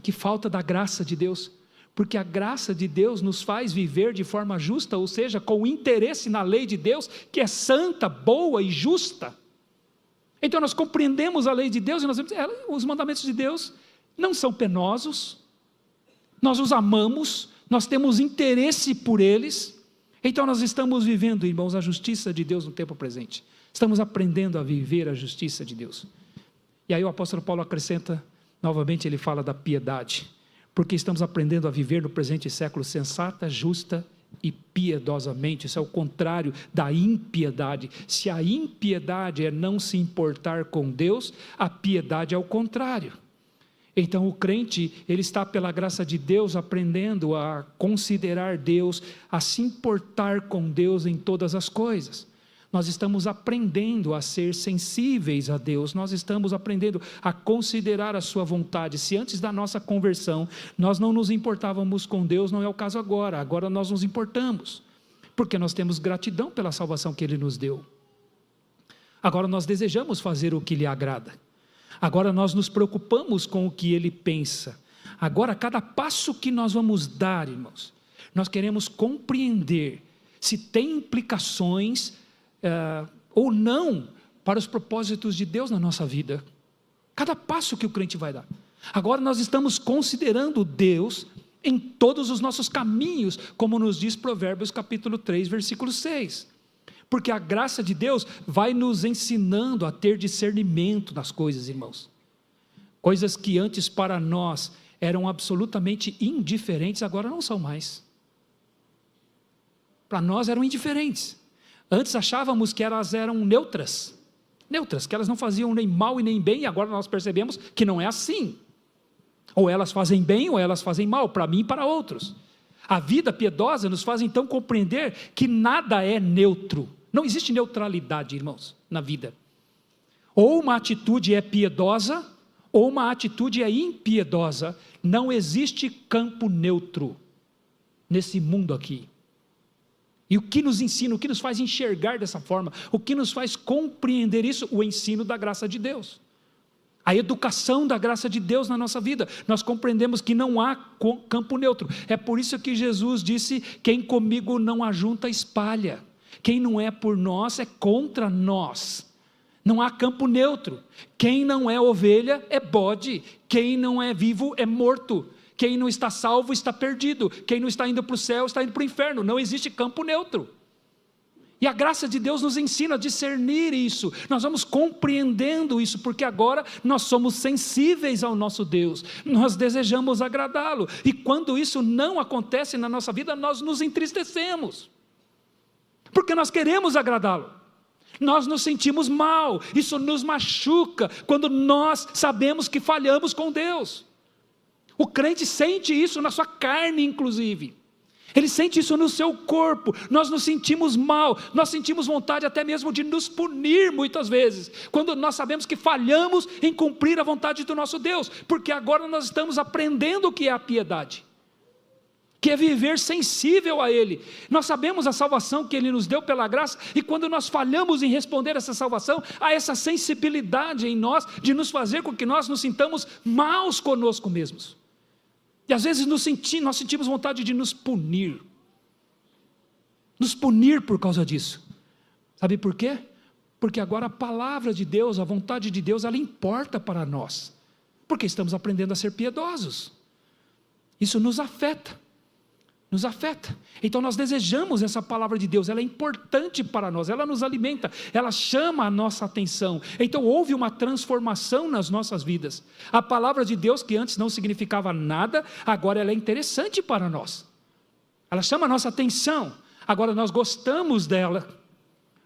que falta da graça de Deus, porque a graça de Deus nos faz viver de forma justa, ou seja, com interesse na lei de Deus, que é santa, boa e justa. Então nós compreendemos a lei de Deus, e nós vemos, os mandamentos de Deus não são penosos, nós os amamos, nós temos interesse por eles. Então nós estamos vivendo, irmãos, a justiça de Deus no tempo presente. Estamos aprendendo a viver a justiça de Deus. E aí o apóstolo Paulo acrescenta, novamente ele fala da piedade, porque estamos aprendendo a viver no presente século sensata, justa e piedosamente. Isso é o contrário da impiedade. Se a impiedade é não se importar com Deus, a piedade é o contrário. Então o crente, ele está pela graça de Deus aprendendo a considerar Deus, a se importar com Deus em todas as coisas. Nós estamos aprendendo a ser sensíveis a Deus, nós estamos aprendendo a considerar a sua vontade. Se antes da nossa conversão nós não nos importávamos com Deus, não é o caso agora. Agora nós nos importamos, porque nós temos gratidão pela salvação que Ele nos deu. Agora nós desejamos fazer o que lhe agrada. Agora nós nos preocupamos com o que Ele pensa. Agora, cada passo que nós vamos dar, irmãos, nós queremos compreender se tem implicações ou não para os propósitos de Deus na nossa vida. Cada passo que o crente vai dar. Agora nós estamos considerando Deus em todos os nossos caminhos, como nos diz Provérbios capítulo 3, versículo 6. Porque a graça de Deus vai nos ensinando a ter discernimento das coisas, irmãos. Coisas que antes para nós eram absolutamente indiferentes, agora não são mais. Para nós eram indiferentes. Antes achávamos que elas eram neutras, que elas não faziam nem mal e nem bem, e agora nós percebemos que não é assim. Ou elas fazem bem ou elas fazem mal, para mim e para outros. A vida piedosa nos faz então compreender que nada é neutro. Não existe neutralidade, irmãos, na vida. Ou uma atitude é piedosa, ou uma atitude é impiedosa. Não existe campo neutro nesse mundo aqui. E o que nos ensina, o que nos faz enxergar dessa forma, o que nos faz compreender isso? O ensino da graça de Deus. A educação da graça de Deus na nossa vida. Nós compreendemos que não há campo neutro. É por isso que Jesus disse, quem comigo não ajunta, espalha. Quem não é por nós é contra nós. Não há campo neutro. Quem não é ovelha é bode. Quem não é vivo é morto. Quem não está salvo está perdido. Quem não está indo para o céu está indo para o inferno. Não existe campo neutro. E a graça de Deus nos ensina a discernir isso. Nós vamos compreendendo isso, porque agora nós somos sensíveis ao nosso Deus. Nós desejamos agradá-lo. E quando isso não acontece na nossa vida, nós nos entristecemos. Porque nós queremos agradá-lo. Nós nos sentimos mal. Isso nos machuca quando nós sabemos que falhamos com Deus. O crente sente isso na sua carne, inclusive. Ele sente isso no seu corpo. Nós nos sentimos mal. Nós sentimos vontade até mesmo de nos punir muitas vezes, quando nós sabemos que falhamos em cumprir a vontade do nosso Deus, porque agora nós estamos aprendendo o que é a piedade, que é viver sensível a Ele. Nós sabemos a salvação que Ele nos deu pela graça, e quando nós falhamos em responder essa salvação, há essa sensibilidade em nós, de nos fazer com que nós nos sintamos maus conosco mesmos. E às vezes nós sentimos vontade de nos punir por causa disso. Sabe por quê? Porque agora a palavra de Deus, a vontade de Deus, ela importa para nós, porque estamos aprendendo a ser piedosos. Isso nos afeta. Então nós desejamos essa palavra de Deus, ela é importante para nós, ela nos alimenta, ela chama a nossa atenção. Então houve uma transformação nas nossas vidas. A palavra de Deus, que antes não significava nada, agora ela é interessante para nós. Ela chama a nossa atenção. Agora nós gostamos dela,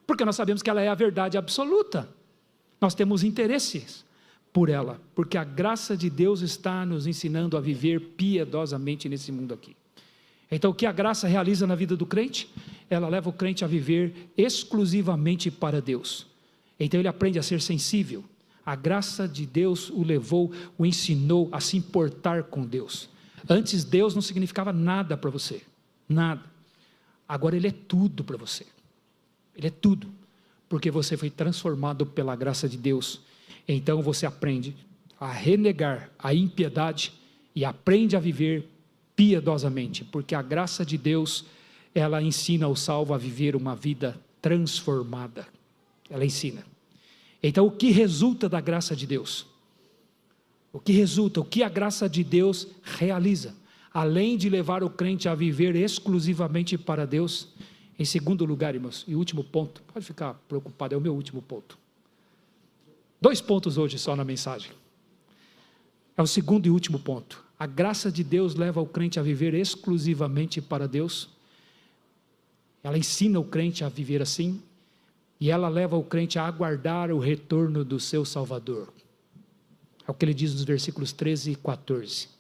porque nós sabemos que ela é a verdade absoluta. Nós temos interesses por ela, porque a graça de Deus está nos ensinando a viver piedosamente nesse mundo aqui. Então, o que a graça realiza na vida do crente? Ela leva o crente a viver exclusivamente para Deus. Então, ele aprende a ser sensível. A graça de Deus o levou, o ensinou a se importar com Deus. Antes, Deus não significava nada para você, nada. Agora, Ele é tudo para você. Ele é tudo, porque você foi transformado pela graça de Deus. Então, você aprende a renegar a impiedade e aprende a viver piedosamente, porque a graça de Deus, ela ensina o salvo a viver uma vida transformada. Ela ensina. Então, o que resulta da graça de Deus? O que a graça de Deus realiza? Além de levar o crente a viver exclusivamente para Deus, em segundo lugar, irmãos, e último ponto, pode ficar preocupado, é o meu último ponto. 2 pontos hoje só na mensagem. É o segundo e último ponto. A graça de Deus leva o crente a viver exclusivamente para Deus. Ela ensina o crente a viver assim, e ela leva o crente a aguardar o retorno do seu Salvador. É o que ele diz nos versículos 13 e 14.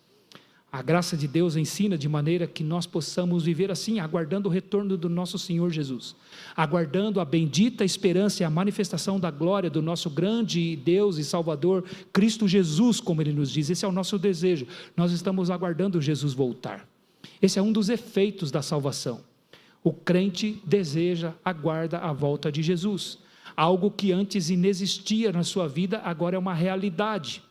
A graça de Deus ensina de maneira que nós possamos viver assim, aguardando o retorno do nosso Senhor Jesus, aguardando a bendita esperança e a manifestação da glória do nosso grande Deus e Salvador, Cristo Jesus, como Ele nos diz. Esse é o nosso desejo. Nós estamos aguardando Jesus voltar. Esse é um dos efeitos da salvação. O crente deseja, aguarda a volta de Jesus. Algo que antes inexistia na sua vida, agora é uma realidade.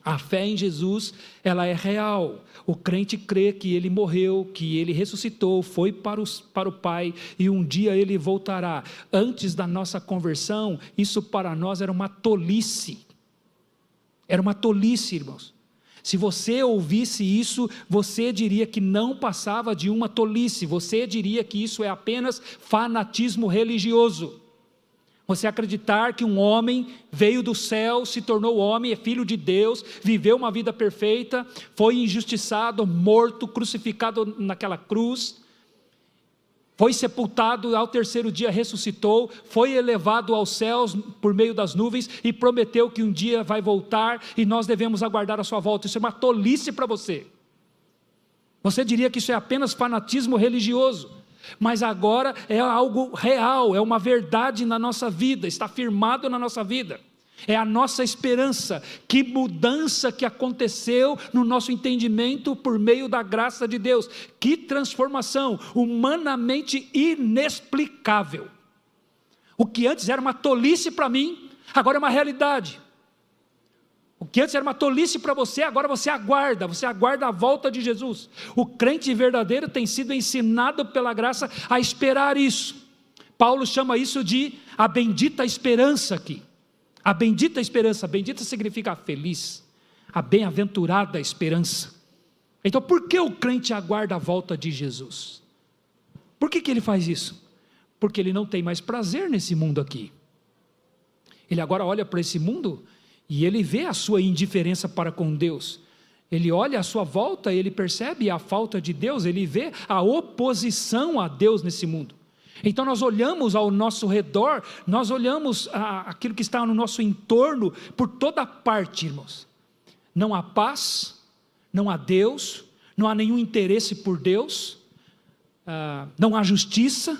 A fé em Jesus, ela é real. O crente crê que Ele morreu, que Ele ressuscitou, foi para o Pai e um dia Ele voltará. Antes da nossa conversão, isso para nós era uma tolice. Era uma tolice, irmãos. Se você ouvisse isso, você diria que não passava de uma tolice. Você diria que isso é apenas fanatismo religioso. Você acreditar que um homem veio do céu, se tornou homem, é filho de Deus, viveu uma vida perfeita, foi injustiçado, morto, crucificado naquela cruz, foi sepultado, ao terceiro dia ressuscitou, foi elevado aos céus por meio das nuvens e prometeu que um dia vai voltar e nós devemos aguardar a sua volta. Isso é uma tolice para você. Você diria que isso é apenas fanatismo religioso. Mas agora é algo real, é uma verdade na nossa vida, está firmado na nossa vida, é a nossa esperança. Que mudança que aconteceu no nosso entendimento por meio da graça de Deus, que transformação humanamente inexplicável. O que antes era uma tolice para mim, agora é uma realidade. O que antes era uma tolice para você, agora você aguarda a volta de Jesus. O crente verdadeiro tem sido ensinado pela graça a esperar isso. Paulo chama isso de a bendita esperança aqui. A bendita esperança, bendita significa feliz, a bem-aventurada esperança. Então, por que o crente aguarda a volta de Jesus? Por que ele faz isso? Porque ele não tem mais prazer nesse mundo aqui. Ele agora olha para esse mundo e ele vê a sua indiferença para com Deus. Ele olha à sua volta, ele percebe a falta de Deus, ele vê a oposição a Deus nesse mundo. Então nós olhamos ao nosso redor, nós olhamos aquilo que está no nosso entorno, por toda parte, irmãos. Não há paz, não há Deus, não há nenhum interesse por Deus, não há justiça,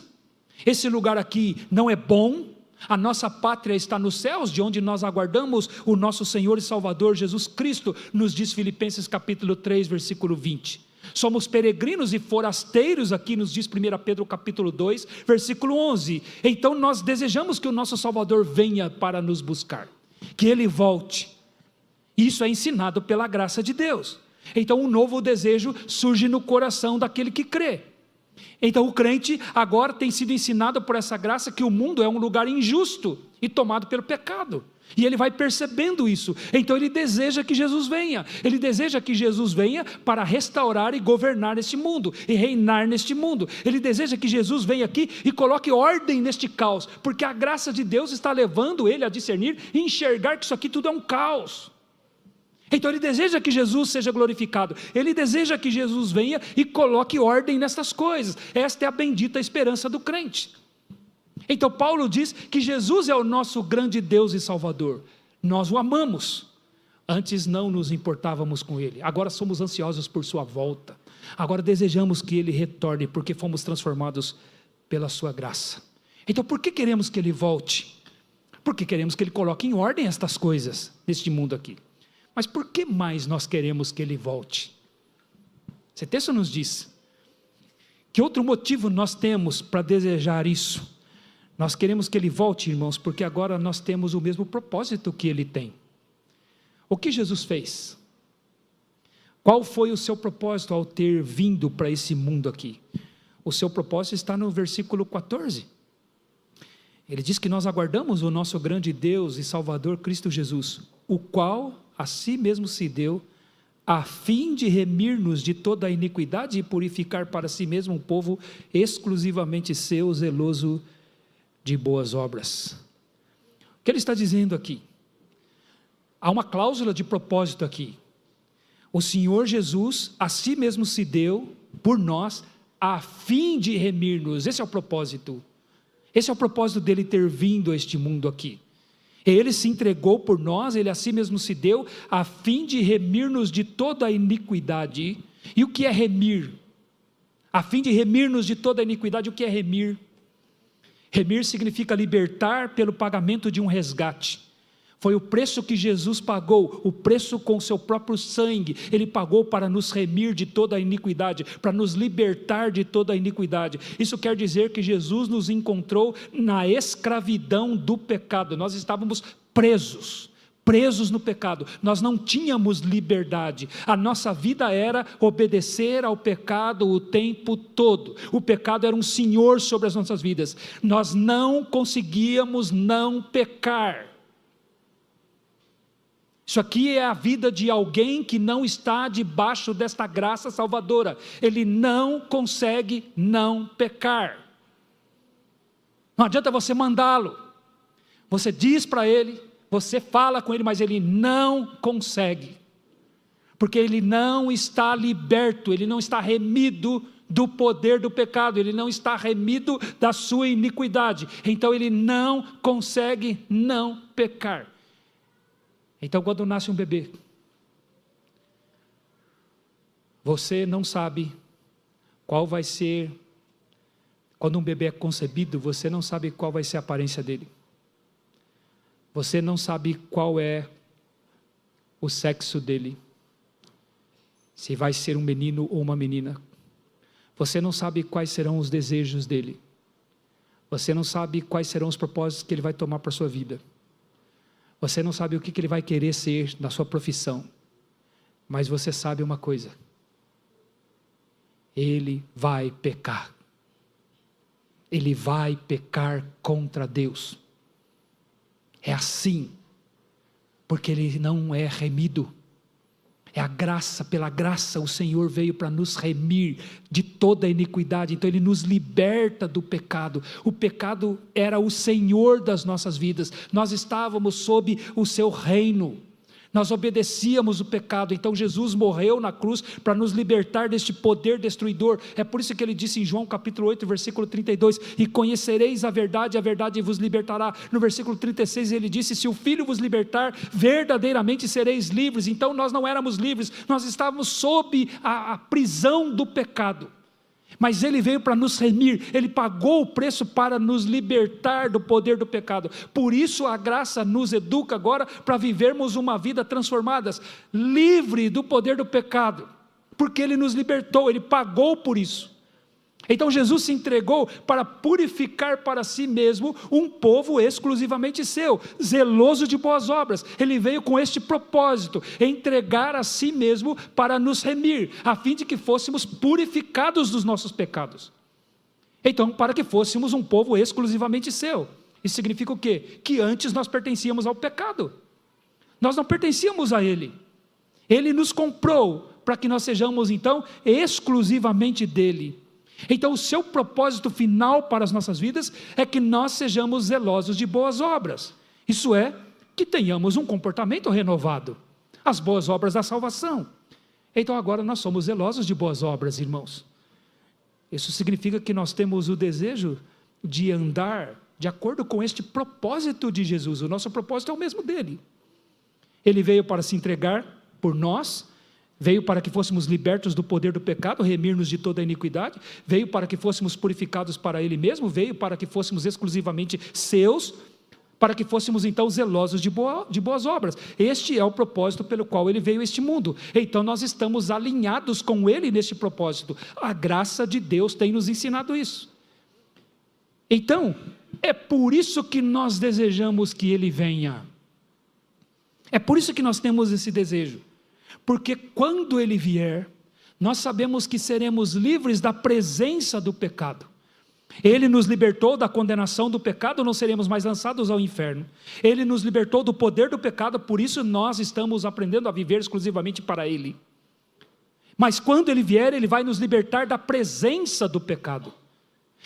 esse lugar aqui não é bom. A nossa pátria está nos céus, de onde nós aguardamos o nosso Senhor e Salvador Jesus Cristo, nos diz Filipenses capítulo 3, versículo 20. Somos peregrinos e forasteiros, aqui nos diz 1 Pedro capítulo 2, versículo 11. Então nós desejamos que o nosso Salvador venha para nos buscar, que Ele volte. Isso é ensinado pela graça de Deus. Então um novo desejo surge no coração daquele que crê. Então o crente agora tem sido ensinado por essa graça que o mundo é um lugar injusto e tomado pelo pecado, e ele vai percebendo isso. Então ele deseja que Jesus venha, ele deseja que Jesus venha para restaurar e governar este mundo, e reinar neste mundo. Ele deseja que Jesus venha aqui e coloque ordem neste caos, porque a graça de Deus está levando ele a discernir e enxergar que isso aqui tudo é um caos. Então ele deseja que Jesus seja glorificado, ele deseja que Jesus venha e coloque ordem nessas coisas. Esta é a bendita esperança do crente. Então Paulo diz que Jesus é o nosso grande Deus e Salvador. Nós o amamos. Antes não nos importávamos com Ele, agora somos ansiosos por sua volta. Agora desejamos que Ele retorne, porque fomos transformados pela sua graça. Então por que queremos que Ele volte? Porque queremos que Ele coloque em ordem estas coisas, neste mundo aqui. Mas por que mais nós queremos que Ele volte? Esse texto nos diz, que outro motivo nós temos para desejar isso? Nós queremos que Ele volte, irmãos, porque agora nós temos o mesmo propósito que Ele tem. O que Jesus fez? Qual foi o seu propósito ao ter vindo para esse mundo aqui? O seu propósito está no versículo 14. Ele diz que nós aguardamos o nosso grande Deus e Salvador Cristo Jesus, o qual a si mesmo se deu, a fim de remir-nos de toda a iniquidade e purificar para si mesmo um povo exclusivamente seu, zeloso de boas obras. O que ele está dizendo aqui? Há uma cláusula de propósito aqui. O Senhor Jesus a si mesmo se deu por nós, a fim de remir-nos. Esse é o propósito. Esse é o propósito dele ter vindo a este mundo aqui. Ele se entregou por nós, ele a si mesmo se deu, a fim de remir-nos de toda a iniquidade. E o que é remir? A fim de remir-nos de toda a iniquidade, o que é remir? Remir significa libertar pelo pagamento de um resgate. Foi o preço que Jesus pagou, o preço com o seu próprio sangue. Ele pagou para nos remir de toda a iniquidade, para nos libertar de toda a iniquidade. Isso quer dizer que Jesus nos encontrou na escravidão do pecado. Nós estávamos presos no pecado. Nós não tínhamos liberdade. A nossa vida era obedecer ao pecado o tempo todo. O pecado era um senhor sobre as nossas vidas. Nós não conseguíamos não pecar. Isso aqui é a vida de alguém que não está debaixo desta graça salvadora. Ele não consegue não pecar. Não adianta você mandá-lo. Você diz para ele, você fala com ele, mas ele não consegue. Porque ele não está liberto, ele não está remido do poder do pecado, ele não está remido da sua iniquidade. Então ele não consegue não pecar. Então, quando nasce um bebê, você não sabe qual vai ser, quando um bebê é concebido, você não sabe qual vai ser a aparência dele. Você não sabe qual é o sexo dele, se vai ser um menino ou uma menina. Você não sabe quais serão os desejos dele. Você não sabe quais serão os propósitos que ele vai tomar para a sua vida. Você não sabe o que ele vai querer ser na sua profissão, mas você sabe uma coisa: ele vai pecar. Ele vai pecar contra Deus. É assim, porque ele não é remido. É a graça, pela graça o Senhor veio para nos remir de toda a iniquidade. Então ele nos liberta do pecado. O pecado era o Senhor das nossas vidas. Nós estávamos sob o seu reino. Nós obedecíamos o pecado. Então Jesus morreu na cruz para nos libertar deste poder destruidor. É por isso que ele disse em João capítulo 8, versículo 32, e conhecereis a verdade vos libertará. No versículo 36 ele disse, se o Filho vos libertar, verdadeiramente sereis livres. Então nós não éramos livres, nós estávamos sob a prisão do pecado. Mas ele veio para nos remir, ele pagou o preço para nos libertar do poder do pecado. Por isso a graça nos educa agora para vivermos uma vida transformada, livre do poder do pecado, porque ele nos libertou, ele pagou por isso. Então Jesus se entregou para purificar para si mesmo um povo exclusivamente seu, zeloso de boas obras. Ele veio com este propósito, entregar a si mesmo para nos remir, a fim de que fôssemos purificados dos nossos pecados. Então, para que fôssemos um povo exclusivamente seu. Isso significa o quê? Que antes nós pertencíamos ao pecado. Nós não pertencíamos a ele. Ele nos comprou para que nós sejamos então exclusivamente dele. Então o seu propósito final para as nossas vidas é que nós sejamos zelosos de boas obras. Isso é, que tenhamos um comportamento renovado, as boas obras da salvação. Então agora nós somos zelosos de boas obras, irmãos. Isso significa que nós temos o desejo de andar de acordo com este propósito de Jesus. O nosso propósito é o mesmo dele. Ele veio para se entregar por nós, veio para que fôssemos libertos do poder do pecado, remir-nos de toda a iniquidade, veio para que fôssemos purificados para Ele mesmo, veio para que fôssemos exclusivamente seus, para que fôssemos então zelosos de boas obras. Este é o propósito pelo qual Ele veio a este mundo. Então nós estamos alinhados com Ele neste propósito. A graça de Deus tem nos ensinado isso. Então, é por isso que nós desejamos que Ele venha. É por isso que nós temos esse desejo. Porque quando Ele vier, nós sabemos que seremos livres da presença do pecado. Ele nos libertou da condenação do pecado, não seremos mais lançados ao inferno. Ele nos libertou do poder do pecado, por isso nós estamos aprendendo a viver exclusivamente para Ele. Mas quando Ele vier, Ele vai nos libertar da presença do pecado.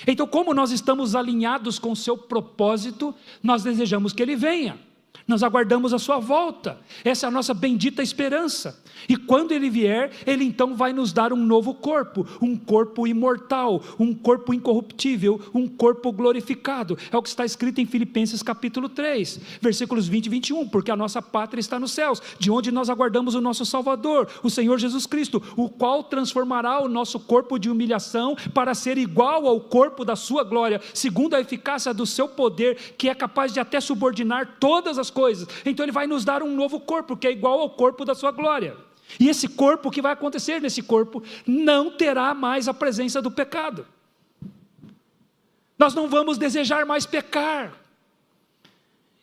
Então, como nós estamos alinhados com o seu propósito, nós desejamos que Ele venha. Nós aguardamos a sua volta, essa é a nossa bendita esperança, e quando Ele vier, Ele então vai nos dar um novo corpo, um corpo imortal, um corpo incorruptível, um corpo glorificado, é o que está escrito em Filipenses capítulo 3, versículos 20 e 21, porque a nossa pátria está nos céus, de onde nós aguardamos o nosso Salvador, o Senhor Jesus Cristo, o qual transformará o nosso corpo de humilhação, para ser igual ao corpo da sua glória, segundo a eficácia do seu poder, que é capaz de até subordinar todas as coisas. Então Ele vai nos dar um novo corpo, que é igual ao corpo da sua glória, e esse corpo, o que vai acontecer nesse corpo, não terá mais a presença do pecado. Nós não vamos desejar mais pecar,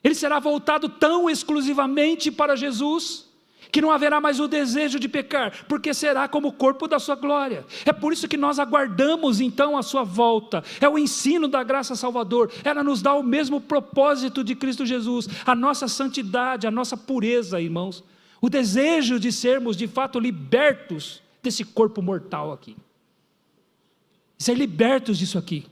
ele será voltado tão exclusivamente para Jesus, que não haverá mais o desejo de pecar, porque será como o corpo da sua glória. É por isso que nós aguardamos então a sua volta, é o ensino da graça salvador, ela nos dá o mesmo propósito de Cristo Jesus, a nossa santidade, a nossa pureza, irmãos, o desejo de sermos de fato libertos desse corpo mortal aqui, ser libertos disso aqui.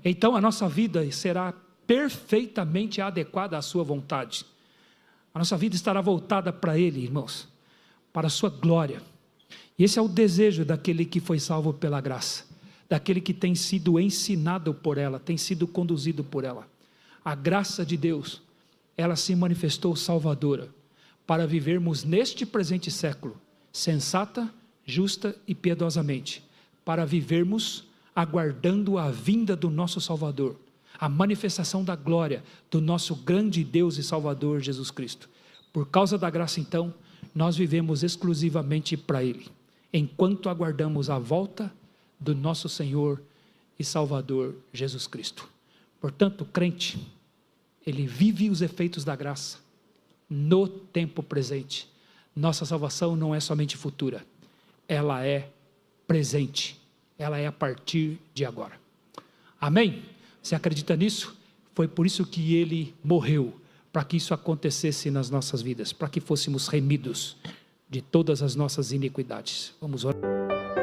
Então a nossa vida será perfeitamente adequada à sua vontade. A nossa vida estará voltada para Ele, irmãos, para a sua glória. E esse é o desejo daquele que foi salvo pela graça, daquele que tem sido ensinado por ela, tem sido conduzido por ela. A graça de Deus, ela se manifestou salvadora, para vivermos neste presente século, sensata, justa e piedosamente, para vivermos aguardando a vinda do nosso Salvador, a manifestação da glória do nosso grande Deus e Salvador Jesus Cristo. Por causa da graça então, nós vivemos exclusivamente para Ele, enquanto aguardamos a volta do nosso Senhor e Salvador Jesus Cristo. Portanto, o crente, ele vive os efeitos da graça no tempo presente. Nossa salvação não é somente futura, ela é presente, ela é a partir de agora. Amém? Você acredita nisso? Foi por isso que Ele morreu, para que isso acontecesse nas nossas vidas, para que fôssemos remidos de todas as nossas iniquidades. Vamos orar.